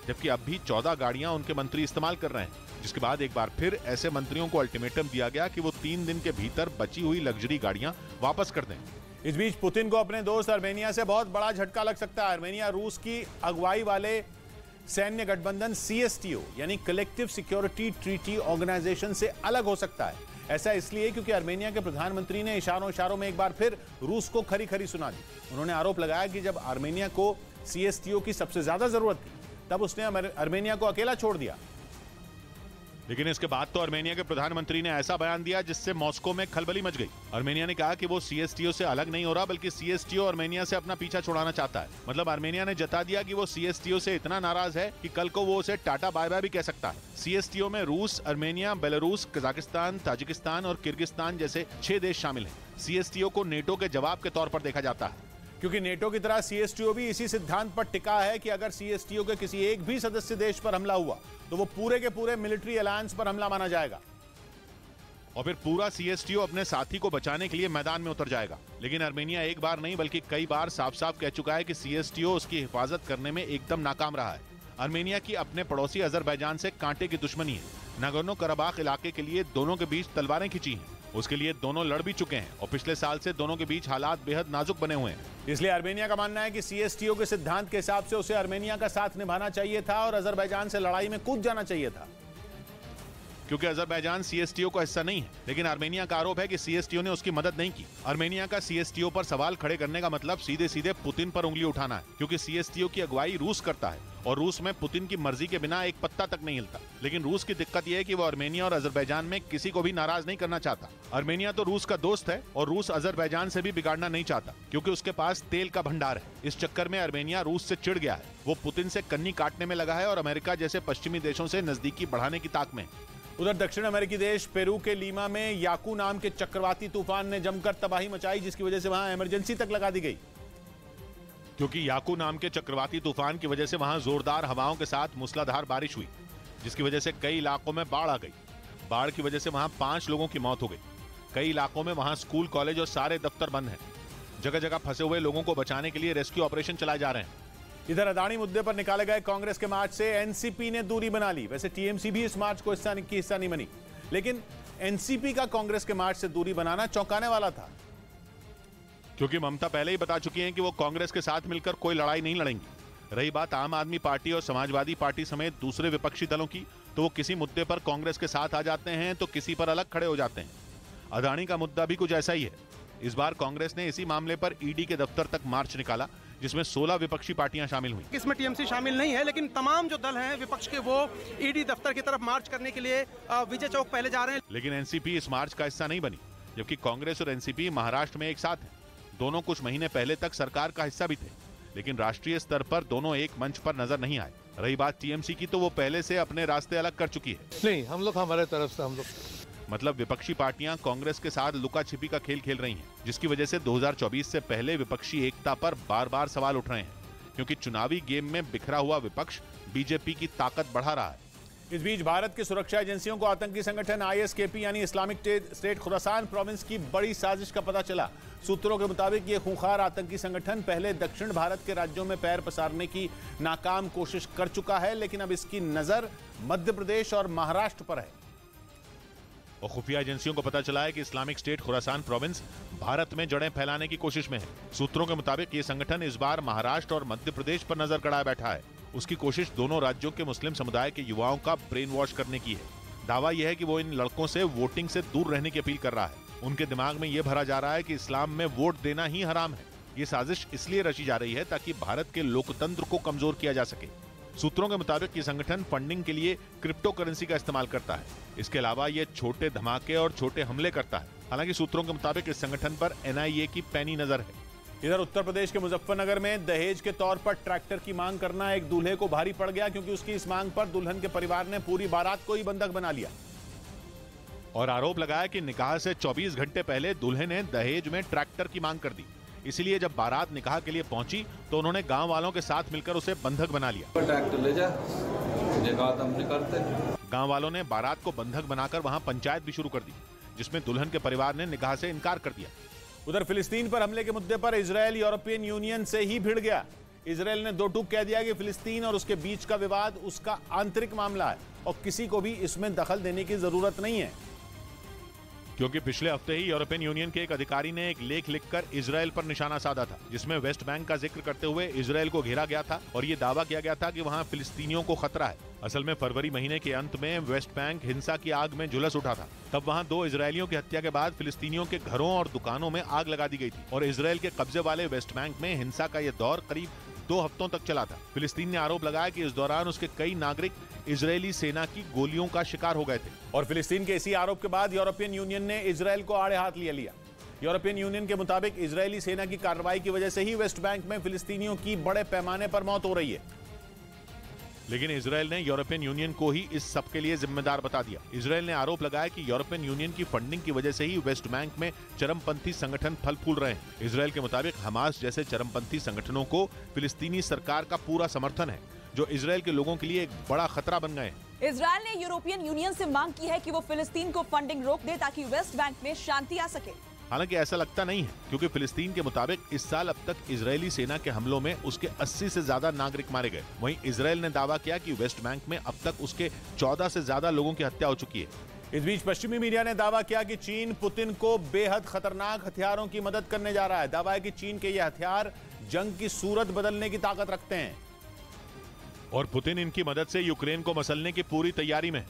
जबकि अब भी 14 गाड़ियां उनके मंत्री इस्तेमाल कर रहे हैं। जिसके बाद एक बार फिर ऐसे मंत्रियों को अल्टीमेटम दिया गया कि वो 3 दिन के भीतर बची हुई लग्जरी गाड़ियां वापस कर दें। इस बीच पुतिन को अपने दोस्त अर्मेनिया से बहुत बड़ा झटका लग सकता है। अर्मेनिया रूस की अगुवाई वाले सैन्य गठबंधन CSTO यानी कलेक्टिव सिक्योरिटी ट्रीटी ऑर्गेनाइजेशन से अलग हो सकता है। ऐसा इसलिए क्योंकि अर्मेनिया के प्रधानमंत्री ने इशारों में एक बार फिर रूस को खरी खरी सुना दी। उन्होंने आरोप लगाया कि जब अर्मेनिया को CSTO की सबसे ज्यादा जरूरत थी तब उसने अर्मेनिया को अकेला छोड़ दिया। लेकिन इसके बाद तो अर्मेनिया के प्रधानमंत्री ने ऐसा बयान दिया जिससे मॉस्को में खलबली मच गई। अर्मेनिया ने कहा कि वो CSTO से अलग नहीं हो रहा, बल्कि CSTO अर्मेनिया से अपना पीछा छुड़ाना चाहता है। मतलब अर्मेनिया ने जता दिया कि वो CSTO से इतना नाराज है कि कल को वो उसे टाटा बाय बाय भी कह सकता है। CSTO में रूस, अर्मेनिया, बेलारूस, कजाकिस्तान, ताजिकिस्तान और किर्गिस्तान जैसे 6 देश शामिल हैं। CSTO को नेटो के जवाब के तौर पर देखा जाता है, क्योंकि नेटो की तरह CSTO भी इसी सिद्धांत पर टिका है कि अगर CSTO के किसी एक भी सदस्य देश पर हमला हुआ तो वो पूरे के पूरे मिलिट्री अलायंस पर हमला माना जाएगा। और फिर पूरा सीएसटीओ अपने साथी को बचाने के लिए मैदान में उतर जाएगा। लेकिन आर्मेनिया एक बार नहीं बल्कि कई बार साफ साफ कह चुका है कि सीएसटीओ उसकी हिफाजत करने में एकदम नाकाम रहा है। आर्मेनिया की अपने पड़ोसी अजरबैजान से कांटे की दुश्मनी है। नागोर्नो कराबाख इलाके के लिए दोनों के बीच तलवारें खिंची हैं। उसके लिए दोनों लड़ भी चुके हैं और पिछले साल से दोनों के बीच हालात बेहद नाजुक बने हुए हैं। इसलिए आर्मेनिया का मानना है कि सीएसटीओ के सिद्धांत के हिसाब से उसे आर्मेनिया का साथ निभाना चाहिए था और अजरबैजान से लड़ाई में कूद जाना चाहिए था। क्योंकि अजरबैजान सीएसटीओ का हिस्सा नहीं है, लेकिन आर्मेनिया का आरोप है कि सीएसटीओ ने उसकी मदद नहीं की। आर्मेनिया का सीएसटीओ पर सवाल खड़े करने का मतलब सीधे सीधे पुतिन पर उंगली उठाना है, क्योंकि सीएसटीओ की अगुवाई रूस करता है और रूस में पुतिन की मर्जी के बिना एक पत्ता तक नहीं हिलता। लेकिन रूस की दिक्कत यह है कि वो आर्मेनिया और अजरबैजान में किसी को भी नाराज नहीं करना चाहता। आर्मेनिया तो रूस का दोस्त है और रूस अजरबैजान से भी बिगाड़ना नहीं चाहता, क्योंकि उसके पास तेल का भंडार है। इस चक्कर में आर्मेनिया रूस से चिढ़ गया है। वो पुतिन से कन्नी काटने में लगा है और अमेरिका जैसे पश्चिमी देशों से नजदीकी बढ़ाने की ताक में। उधर दक्षिण अमेरिकी देश पेरू के लीमा में याकू नाम के चक्रवाती तूफान ने जमकर तबाही मचाई, जिसकी वजह से वहां इमरजेंसी तक लगा दी गई। क्योंकि याकू नाम के चक्रवाती तूफान की वजह से वहां जोरदार हवाओं के साथ मूसलाधार बारिश हुई, जिसकी वजह से कई इलाकों में बाढ़ आ गई। बाढ़ की वजह से वहां 5 लोगों की मौत हो गई। कई इलाकों में वहां स्कूल, कॉलेज और सारे दफ्तर बंद हैं। जगह जगह फंसे हुए लोगों को बचाने के लिए रेस्क्यू ऑपरेशन चलाए जा रहे हैं। इधर अदानी मुद्दे पर निकाले गए कांग्रेस के मार्च से एनसीपी ने दूरी बना ली। वैसे टीएमसी भी इस मार्च को हिस्सा नहीं बनी, लेकिन एनसीपी का कांग्रेस के मार्च से दूरी बनाना चौंकाने वाला था, क्योंकि ममता पहले ही बता चुकी हैं कि वो कांग्रेस के साथ मिलकर कोई लड़ाई नहीं लड़ेंगी। रही बात आम आदमी पार्टी और समाजवादी पार्टी समेत दूसरे विपक्षी दलों की, तो वो किसी मुद्दे पर कांग्रेस के साथ आ जाते हैं तो किसी पर अलग खड़े हो जाते हैं। अदानी का मुद्दा भी कुछ ऐसा ही है। इस बार कांग्रेस ने इसी मामले पर ईडी के दफ्तर तक मार्च निकाला, जिसमें 16 विपक्षी पार्टियां शामिल हुई। इसमें टीएमसी शामिल नहीं है, लेकिन तमाम जो दल हैं विपक्ष के, वो ईडी दफ्तर की तरफ मार्च करने के लिए विजय चौक पहले जा रहे हैं। लेकिन एनसीपी इस मार्च का हिस्सा नहीं बनी, जबकि कांग्रेस और एनसीपी महाराष्ट्र में एक साथ हैं। दोनों कुछ महीने पहले तक सरकार का हिस्सा भी थे, लेकिन राष्ट्रीय स्तर पर दोनों एक मंच पर नजर नहीं आए। रही बात टीएमसी की, तो वो पहले से अपने रास्ते अलग कर चुकी है। नहीं, हम लोग हमारे तरफ से मतलब विपक्षी पार्टियां कांग्रेस के साथ लुका छिपी का खेल खेल रही हैं, जिसकी वजह से 2024 से पहले विपक्षी एकता पर बार बार सवाल उठ रहे हैं, क्योंकि चुनावी गेम में बिखरा हुआ विपक्ष बीजेपी की ताकत बढ़ा रहा है। इस बीच भारत की सुरक्षा एजेंसियों को आतंकी संगठन आईएसकेपी यानी इस्लामिक स्टेट खुरासान प्रोविंस की बड़ी साजिश का पता चला। सूत्रों के मुताबिक ये खूंखार आतंकी संगठन पहले दक्षिण भारत के राज्यों में पैर पसारने की नाकाम कोशिश कर चुका है, लेकिन अब इसकी नजर मध्य प्रदेश और महाराष्ट्र पर है। और खुफिया एजेंसियों को पता चला है कि Islamic State Khorasan province Bharat में जड़ें फैलाने की कोशिश में है। सूत्रों के मुताबिक ये संगठन इस बार महाराष्ट्र और मध्य प्रदेश पर नजर गड़ाए बैठा है। उसकी कोशिश दोनों राज्यों के मुस्लिम समुदाय के युवाओं का ब्रेन वॉश करने की है। दावा यह है कि वो इन लड़कों से वोटिंग से दूर रहने की अपील कर रहा है। उनके दिमाग में यह भरा जा रहा है कि इस्लाम में वोट देना ही हराम है। ये साजिश इसलिए रची जा रही है ताकि भारत के लोकतंत्र को कमजोर किया जा सके। सूत्रों के मुताबिक ये संगठन फंडिंग के लिए क्रिप्टो करेंसी का इस्तेमाल करता है। इसके अलावा ये छोटे धमाके और छोटे हमले करता है। हालांकि सूत्रों के मुताबिक इस संगठन पर एनआईए की पैनी नजर है। इधर उत्तर प्रदेश के मुजफ्फरनगर में दहेज के तौर पर ट्रैक्टर की मांग करना एक दूल्हे को भारी पड़ गया, क्योंकि उसकी इस मांग पर दुल्हन के परिवार ने पूरी बारात को ही बंधक बना लिया और आरोप लगाया कि निकाह से 24 घंटे पहले दूल्हे ने दहेज में ट्रैक्टर की मांग कर दी। इसलिए जब बारात निकाह के लिए पहुंची तो उन्होंने गांव वालों के साथ मिलकर उसे बंधक बना लिया। ट्रैक्टर ले जा, गांव वालों ने बारात को बंधक बनाकर वहां पंचायत भी शुरू कर दी, जिसमें दुल्हन के परिवार ने निकाह से इनकार कर दिया। उधर फिलिस्तीन पर हमले के मुद्दे पर इजरायल यूरोपियन यूनियन से ही भिड़ गया। इजरायल ने दो टूक कह दिया कि फिलिस्तीन और उसके बीच का विवाद उसका आंतरिक मामला है और किसी को भी इसमें दखल देने की जरूरत नहीं है। क्योंकि पिछले हफ्ते ही यूरोपियन यूनियन के एक अधिकारी ने एक लेख लिखकर इजरायल पर निशाना साधा था, जिसमें वेस्ट बैंक का जिक्र करते हुए इजरायल को घेरा गया था और ये दावा किया गया था कि वहां फिलिस्तीनियों को खतरा है। असल में फरवरी महीने के अंत में वेस्ट बैंक हिंसा की आग में झुलस उठा था। तब वहां 2 इजरायलियों की हत्या के बाद फिलिस्तीनियों के घरों और दुकानों में आग लगा दी गई थी और इजरायल के कब्जे वाले वेस्ट बैंक में हिंसा का यह दौर करीब 2 हफ्तों तक चला था। फिलिस्तीन ने आरोप लगाया कि इस दौरान उसके कई नागरिक इजरायली सेना की गोलियों का शिकार हो गए थे। और फिलिस्तीन के इसी आरोप के बाद यूरोपियन यूनियन ने इजरायल को आड़े हाथ ले लिया। यूरोपियन यूनियन के मुताबिक इजरायली सेना की कार्रवाई की वजह से ही वेस्ट बैंक में फिलिस्तीनियों की बड़े पैमाने पर मौत हो रही है। लेकिन इजरायल ने यूरोपियन यूनियन को ही इस सब के लिए जिम्मेदार बता दिया। इजरायल ने आरोप लगाया कि यूरोपियन यूनियन की फंडिंग की वजह से ही वेस्ट बैंक में चरमपंथी संगठन फल फूल रहे हैं। इजरायल के मुताबिक हमास जैसे चरमपंथी संगठनों को फिलिस्तीनी सरकार का पूरा समर्थन है, जो इजरायल के लोगों के लिए एक बड़ा खतरा बन गए हैं। इजरायल ने यूरोपियन यूनियन से मांग की है कि वो फिलिस्तीन को फंडिंग रोक दे ताकि वेस्ट बैंक में शांति आ सके। हालांकि ऐसा लगता नहीं है, क्योंकि फिलिस्तीन के मुताबिक इस साल अब तक इजरायली सेना के हमलों में उसके 80 से ज्यादा नागरिक मारे गए। वहीं इजरायल ने दावा किया कि वेस्ट बैंक में अब तक उसके 14 से ज्यादा लोगों की हत्या हो चुकी है। इस बीच पश्चिमी मीडिया ने दावा किया कि चीन पुतिन को बेहद खतरनाक हथियारों की मदद करने जा रहा है। दावा है कि चीन के ये हथियार जंग की सूरत बदलने की ताकत रखते हैं और पुतिन इनकी मदद से यूक्रेन को मसलने की पूरी तैयारी में है।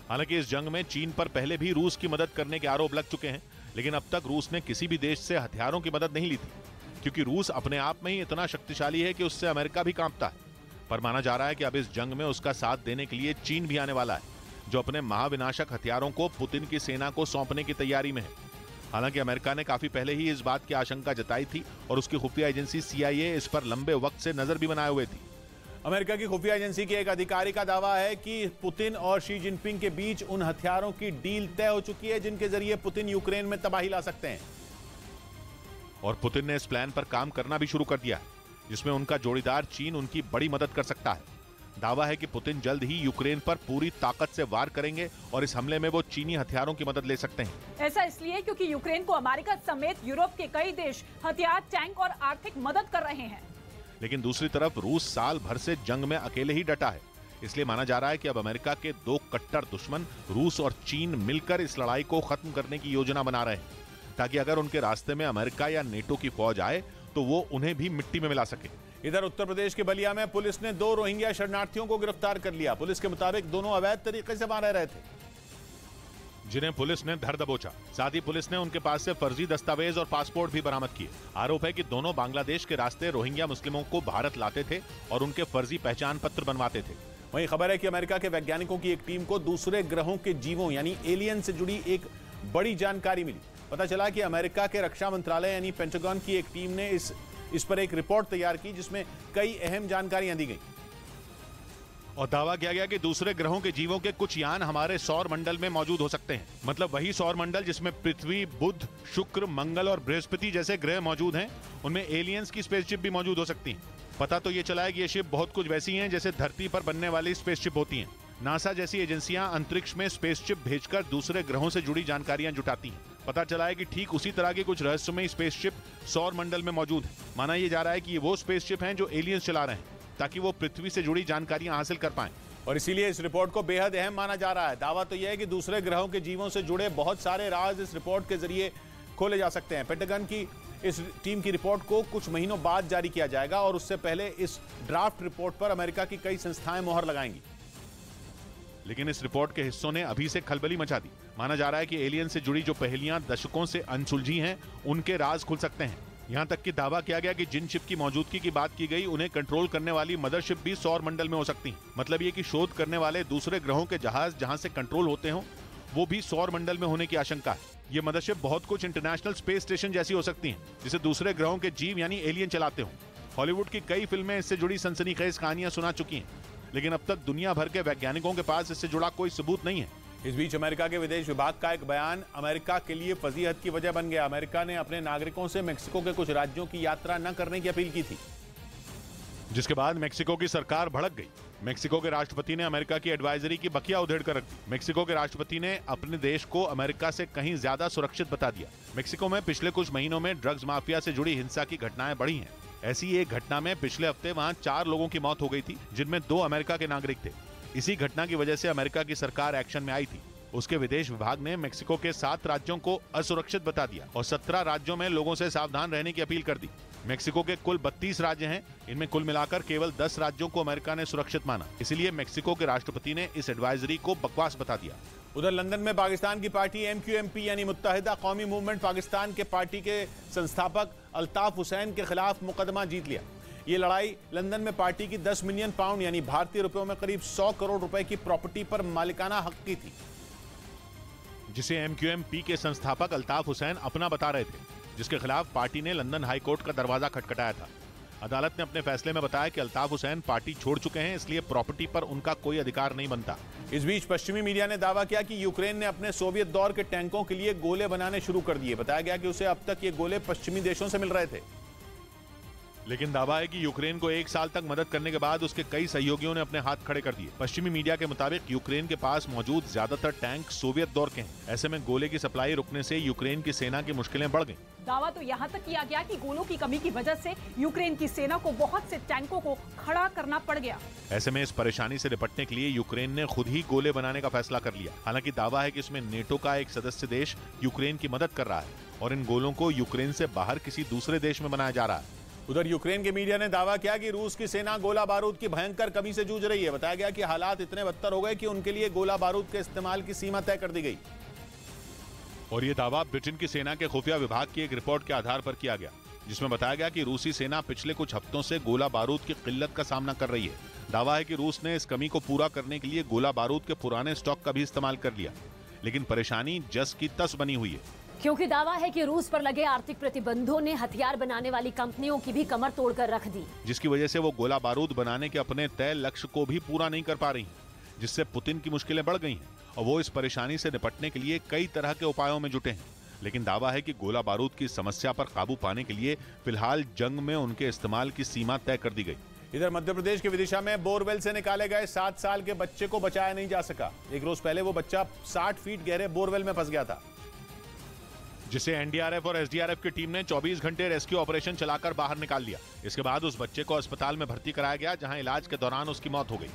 हालांकि इस जंग में चीन पर पहले भी रूस की मदद करने के आरोप लग चुके हैं, लेकिन अब तक रूस ने किसी भी देश से हथियारों की मदद नहीं ली थी, क्योंकि रूस अपने आप में ही इतना शक्तिशाली है कि उससे अमेरिका भी कांपता है। पर माना जा रहा है कि अब इस जंग में उसका साथ देने के लिए चीन भी आने वाला है, जो अपने महाविनाशक हथियारों को पुतिन की सेना को सौंपने की तैयारी में है। हालांकि अमेरिका ने काफी पहले ही इस बात की आशंका जताई थी और उसकी खुफिया एजेंसी CIA इस पर लंबे वक्त से नजर भी बनाए हुए थी। अमेरिका की खुफिया एजेंसी के एक अधिकारी का दावा है कि पुतिन और शी जिनपिंग के बीच उन हथियारों की डील तय हो चुकी है जिनके जरिए पुतिन यूक्रेन में तबाही ला सकते हैं। और पुतिन ने इस प्लान पर काम करना भी शुरू कर दिया है, जिसमें उनका जोड़ीदार चीन उनकी बड़ी मदद कर सकता है। दावा है कि पुतिन जल्द ही यूक्रेन पर पूरी ताकत से वार करेंगे और इस हमले में वो चीनी हथियारों की मदद ले सकते हैं। ऐसा इसलिए क्योंकि यूक्रेन को अमेरिका समेत यूरोप के कई देश हथियार, टैंक और आर्थिक मदद कर रहे हैं। लेकिन दूसरी तरफ रूस साल भर से जंग में अकेले ही डटा है, इसलिए माना जा रहा है कि अब अमेरिका के दो कट्टर दुश्मन रूस और चीन मिलकर इस लड़ाई को खत्म करने की योजना बना रहे हैं, ताकि अगर उनके रास्ते में अमेरिका या नेटो की फौज आए तो वो उन्हें भी मिट्टी में मिला सके। इधर उत्तर प्रदेश के बलिया में पुलिस ने 2 रोहिंग्या शरणार्थियों को गिरफ्तार कर लिया। पुलिस के मुताबिक दोनों अवैध तरीके से वहां रह रहे थे, जिन्हें पुलिस ने धर दबोचा। साथ ही पुलिस ने उनके पास से फर्जी दस्तावेज और पासपोर्ट भी बरामद किए। आरोप है कि दोनों बांग्लादेश के रास्ते रोहिंग्या मुस्लिमों को भारत लाते थे और उनके फर्जी पहचान पत्र बनवाते थे। वहीं खबर है कि अमेरिका के वैज्ञानिकों की एक टीम को दूसरे ग्रहों के जीवों यानी एलियन से जुड़ी एक बड़ी जानकारी मिली। पता चला कि अमेरिका के रक्षा मंत्रालय यानी पेंटागन की एक टीम ने इस पर एक रिपोर्ट तैयार की, जिसमें कई अहम जानकारियां दी गई और दावा किया गया कि दूसरे ग्रहों के जीवों के कुछ यान हमारे सौर मंडल में मौजूद हो सकते हैं। मतलब वही सौर मंडल जिसमें पृथ्वी, बुध, शुक्र, मंगल और बृहस्पति जैसे ग्रह मौजूद हैं, उनमें एलियंस की स्पेसशिप भी मौजूद हो सकती हैं। पता तो ये चला है कि ये शिप बहुत कुछ वैसी हैं जैसे धरती पर बनने वाली स्पेसशिप होती हैं। नासा जैसी एजेंसियां अंतरिक्ष में स्पेसशिप भेजकर दूसरे ग्रहों से जुड़ी जानकारियां जुटाती हैं। पता चला है कि ठीक उसी तरह के कुछ रहस्यमयी स्पेसशिप सौर मंडल में मौजूद है। माना यह जा रहा है कि ये वो स्पेसशिप हैं जो एलियंस चला रहे हैं, ताकि वो पृथ्वी से जुड़ी जानकारियां हासिल कर पाएं। और इसीलिए इस रिपोर्ट को बेहद अहम माना जा रहा है। दावा तो यह है कि दूसरे ग्रहों के जीवों से जुड़े बहुत सारे राज इस रिपोर्ट के जरिए खोले जा सकते हैं। पेंटागन की इस टीम की रिपोर्ट को कुछ महीनों बाद जारी किया जाएगा और उससे पहले इस ड्राफ्ट रिपोर्ट पर अमेरिका की कई संस्थाएं मोहर लगाएंगी। लेकिन इस रिपोर्ट के हिस्सों ने अभी से खलबली मचा दी। माना जा रहा है कि एलियन से जुड़ी जो पहेलियां दशकों से अनसुलझी हैं, उनके राज खुल सकते हैं। यहां तक कि दावा किया गया कि जिन शिप की मौजूदगी की बात की गई, उन्हें कंट्रोल करने वाली मदरशिप भी सौर मंडल में हो सकती हैं। मतलब ये कि शोध करने वाले दूसरे ग्रहों के जहाज जहां से कंट्रोल होते हों, वो भी सौर मंडल में होने की आशंका है। ये मदरशिप बहुत कुछ इंटरनेशनल स्पेस स्टेशन जैसी हो सकती हैं, जिसे दूसरे ग्रहों के जीव यानी एलियन चलाते हों। हॉलीवुड की कई फिल्में इससे जुड़ी सनसनीखेज कहानियां सुना चुकी हैं, लेकिन अब तक दुनिया भर के वैज्ञानिकों के पास इससे जुड़ा कोई सबूत नहीं है। इस बीच अमेरिका के विदेश विभाग का एक बयान अमेरिका के लिए फजीहत की वजह बन गया। अमेरिका ने अपने नागरिकों से मेक्सिको के कुछ राज्यों की यात्रा न करने की अपील की थी, जिसके बाद मेक्सिको की सरकार भड़क गई। मेक्सिको के राष्ट्रपति ने अमेरिका की एडवाइजरी की बकिया उधेड़ कर रख दी। मेक्सिको के राष्ट्रपति ने अपने देश को अमेरिका से कहीं ज्यादा सुरक्षित बता दिया। मेक्सिको में पिछले कुछ महीनों में ड्रग्स माफिया से जुड़ी हिंसा की घटनाएं बढ़ी हैं। ऐसी एक घटना में पिछले हफ्ते वहां 4 लोगों की मौत हो गई थी, जिनमें 2 अमेरिका के नागरिक थे। इसी घटना की वजह से अमेरिका की सरकार एक्शन में आई थी। उसके विदेश विभाग ने मेक्सिको के 7 राज्यों को असुरक्षित बता दिया और 17 राज्यों में लोगों से सावधान रहने की अपील कर दी। मेक्सिको के कुल 32 राज्य हैं, इनमें कुल मिलाकर केवल 10 राज्यों को अमेरिका ने सुरक्षित माना। इसलिए मेक्सिको के राष्ट्रपति ने इस एडवाइजरी को बकवास बता दिया। उधर लंदन में पाकिस्तान की पार्टी MQMP यानी मुत्तहिदा कौमी मूवमेंट पाकिस्तान के पार्टी के संस्थापक अल्ताफ हुसैन के खिलाफ मुकदमा जीत लिया। ये लड़ाई लंदन में पार्टी की 10 मिलियन पाउंड यानी भारतीय रुपयों में करीब 100 करोड़ रुपए की प्रॉपर्टी पर मालिकाना हक की थी, जिसे MQMP के संस्थापक अल्ताफ हुसैन अपना बता रहे थे, जिसके खिलाफ पार्टी ने लंदन हाई कोर्ट का दरवाजा खटखटाया था। अदालत ने अपने फैसले में बताया कि अल्ताफ हुसैन पार्टी छोड़ चुके हैं, इसलिए प्रॉपर्टी पर उनका कोई अधिकार नहीं बनता। इस बीच पश्चिमी मीडिया ने दावा किया कि यूक्रेन ने अपने सोवियत दौर के टैंकों के लिए गोले बनाने शुरू कर दिए। बताया गया कि उसे अब तक ये गोले पश्चिमी देशों से मिल रहे थे। लेकिन दावा है कि यूक्रेन को 1 साल तक मदद करने के बाद उसके कई सहयोगियों ने अपने हाथ खड़े कर दिए। पश्चिमी मीडिया के मुताबिक यूक्रेन के पास मौजूद ज्यादातर टैंक सोवियत दौर के हैं। ऐसे में गोले की सप्लाई रुकने से यूक्रेन की सेना की मुश्किलें बढ़ गईं। दावा तो यहाँ तक किया गया कि गोलों की कमी की वजह से यूक्रेन की सेना को बहुत से टैंकों को खड़ा करना पड़ गया। ऐसे में इस परेशानी से निपटने के लिए यूक्रेन ने खुद ही गोले बनाने का फैसला कर लिया। हालांकि दावा है कि इसमें नेटो का एक सदस्य देश यूक्रेन की मदद कर रहा है और इन गोलों को यूक्रेन से बाहर किसी दूसरे देश में बनाया जा रहा है। उधर यूक्रेन के मीडिया ने दावा किया कि रूस की सेना गोला बारूद की भयंकर कमी से जूझ रही है। बताया गया कि हालात इतने बदतर हो गए कि उनके लिए गोला बारूद के इस्तेमाल की सीमा तय कर दी गई। और ये दावा ब्रिटेन की सेना के खुफिया विभाग की एक रिपोर्ट के आधार पर किया गया, जिसमें बताया गया कि रूसी सेना पिछले कुछ हफ्तों से गोला बारूद की किल्लत का सामना कर रही है। दावा है कि रूस ने इस कमी को पूरा करने के लिए गोला बारूद के पुराने स्टॉक का भी इस्तेमाल कर लिया, लेकिन परेशानी जस की तस बनी हुई है। क्योंकि दावा है कि रूस पर लगे आर्थिक प्रतिबंधों ने हथियार बनाने वाली कंपनियों की भी कमर तोड़कर रख दी, जिसकी वजह से वो गोला बारूद बनाने के अपने तय लक्ष्य को भी पूरा नहीं कर पा रही, जिससे पुतिन की मुश्किलें बढ़ गई हैं और वो इस परेशानी से निपटने के लिए कई तरह के उपायों में जुटे हैं। लेकिन दावा है कि गोला बारूद की समस्या पर काबू पाने के लिए फिलहाल जंग में उनके इस्तेमाल की सीमा तय कर दी गई। इधर मध्य प्रदेश के विदिशा में बोरवेल से निकाले गए 7 साल के बच्चे को बचाया नहीं जा सका। एक रोज पहले वो बच्चा 60 फीट गहरे बोरवेल में फंस गया था, जिसे एनडीआरएफ और एसडीआरएफ की टीम ने 24 घंटे रेस्क्यू ऑपरेशन चलाकर बाहर निकाल लिया। इसके बाद उस बच्चे को अस्पताल में भर्ती कराया गया, जहां इलाज के दौरान उसकी मौत हो गई।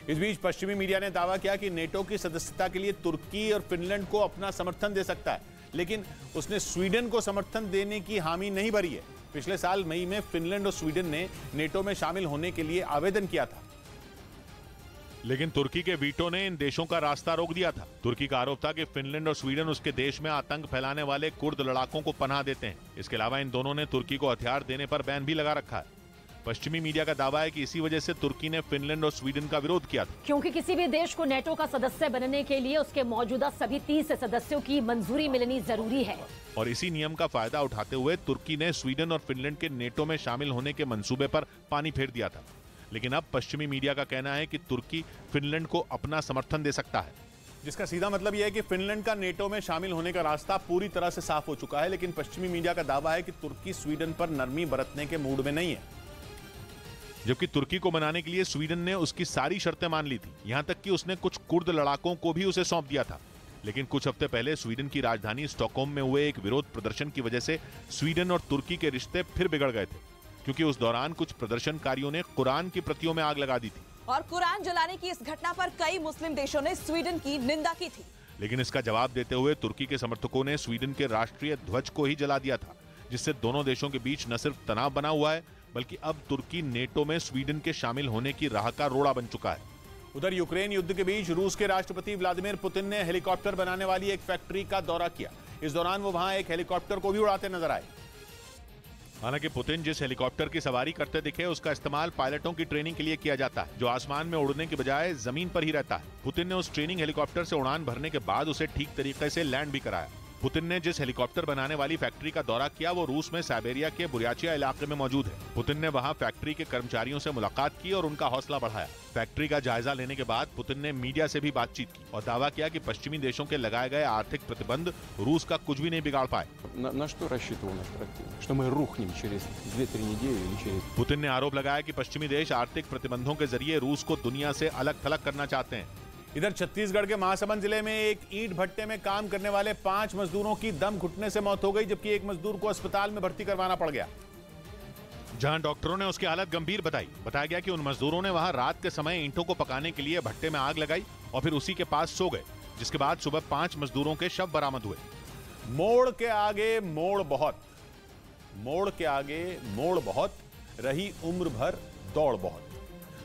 इस बीच पश्चिमी मीडिया ने दावा किया कि नेटो की सदस्यता के लिए तुर्की और फिनलैंड को अपना समर्थन दे सकता है, लेकिन उसने स्वीडन को समर्थन देने की हामी नहीं भरी है। पिछले साल मई में फिनलैंड और स्वीडन ने नेटो में शामिल होने के लिए आवेदन किया था, लेकिन तुर्की के वीटो ने इन देशों का रास्ता रोक दिया था। तुर्की का आरोप था कि फिनलैंड और स्वीडन उसके देश में आतंक फैलाने वाले कुर्द लड़ाकों को पनाह देते हैं। इसके अलावा इन दोनों ने तुर्की को हथियार देने पर बैन भी लगा रखा है। पश्चिमी मीडिया का दावा है कि इसी वजह से तुर्की ने फिनलैंड और स्वीडन का विरोध किया था, क्योंकि किसी भी देश को नेटो का सदस्य बनने के लिए उसके मौजूदा सभी 30 सदस्यों की मंजूरी मिलनी जरूरी है। और इसी नियम का फायदा उठाते हुए तुर्की ने स्वीडन और फिनलैंड के नेटो में शामिल होने के मंसूबे पर पानी फेर दिया था। लेकिन अब पश्चिमी मीडिया का कहना है कि तुर्की फिनलैंड को अपना समर्थन दे सकता है, जिसका सीधा मतलब यह है कि फिनलैंड का नेटो में शामिल होने का रास्ता पूरी तरह से साफ हो चुका है। लेकिन पश्चिमी मीडिया का दावा है कि तुर्की स्वीडन पर नरमी बरतने के मूड में नहीं है, जबकि तुर्की को मनाने के लिए स्वीडन ने उसकी सारी शर्तें मान ली थी। यहां तक कि उसने कुछ कुर्द लड़ाकों को भी उसे सौंप दिया था। लेकिन कुछ हफ्ते पहले स्वीडन की राजधानी स्टॉकहोम में हुए एक विरोध प्रदर्शन की वजह से स्वीडन और तुर्की के रिश्ते फिर बिगड़ गए थे, क्योंकि उस दौरान कुछ प्रदर्शनकारियों ने कुरान की प्रतियों में आग लगा दी थी। और कुरान जलाने की इस घटना पर कई मुस्लिम देशों ने स्वीडन की निंदा की थी। लेकिन इसका जवाब देते हुए तुर्की के समर्थकों ने स्वीडन के राष्ट्रीय ध्वज को ही जला दिया था, जिससे दोनों देशों के बीच न सिर्फ तनाव बना हुआ है, बल्कि अब तुर्की नेटो में स्वीडन के शामिल होने की राह का रोड़ा बन चुका है। उधर यूक्रेन युद्ध के बीच रूस के राष्ट्रपति व्लादिमीर पुतिन ने हेलीकॉप्टर बनाने वाली एक फैक्ट्री का दौरा किया। इस दौरान वो वहां एक हेलीकॉप्टर को भी उड़ाते नजर आए। हालांकि पुतिन जिस हेलीकॉप्टर की सवारी करते दिखे, उसका इस्तेमाल पायलटों की ट्रेनिंग के लिए किया जाता है, जो आसमान में उड़ने की बजाय जमीन पर ही रहता है। पुतिन ने उस ट्रेनिंग हेलीकॉप्टर से उड़ान भरने के बाद उसे ठीक तरीके से लैंड भी कराया। पुतिन ने जिस हेलीकॉप्टर बनाने वाली फैक्ट्री का दौरा किया, वो रूस में साइबेरिया के बुर्याचिया इलाके में मौजूद है। पुतिन ने वहां फैक्ट्री के कर्मचारियों से मुलाकात की और उनका हौसला बढ़ाया। फैक्ट्री का जायजा लेने के बाद पुतिन ने मीडिया से भी बातचीत की और दावा किया कि पश्चिमी देशों के लगाए गए आर्थिक प्रतिबंध रूस का कुछ भी नहीं बिगाड़ पाए। पुतिन ने आरोप लगाया कि पश्चिमी देश आर्थिक प्रतिबंधों के जरिए रूस को दुनिया से अलग थलग करना चाहते हैं। इधर छत्तीसगढ़ के महासमुंद जिले में एक ईंट भट्टे में काम करने वाले 5 मजदूरों की दम घुटने से मौत हो गई, जबकि एक मजदूर को अस्पताल में भर्ती करवाना पड़ गया, जहां डॉक्टरों ने उसकी हालत गंभीर बताई। बताया गया कि उन मजदूरों ने वहां रात के समय ईंटों को पकाने के लिए भट्टे में आग लगाई और फिर उसी के पास सो गए, जिसके बाद सुबह 5 मजदूरों के शव बरामद हुए। मोड़ के आगे मोड़ बहुत, मोड़ के आगे मोड़ बहुत, रही उम्र भर दौड़ बहुत।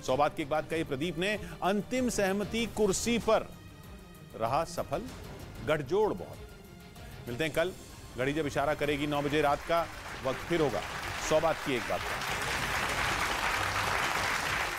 सौभाग्य की एक बात कही प्रदीप ने, अंतिम सहमति कुर्सी पर रहा सफल, गठजोड़ बहुत। मिलते हैं कल, घड़ी जब इशारा करेगी 9 बजे रात का, वक्त फिर होगा 100 बात की एक बात।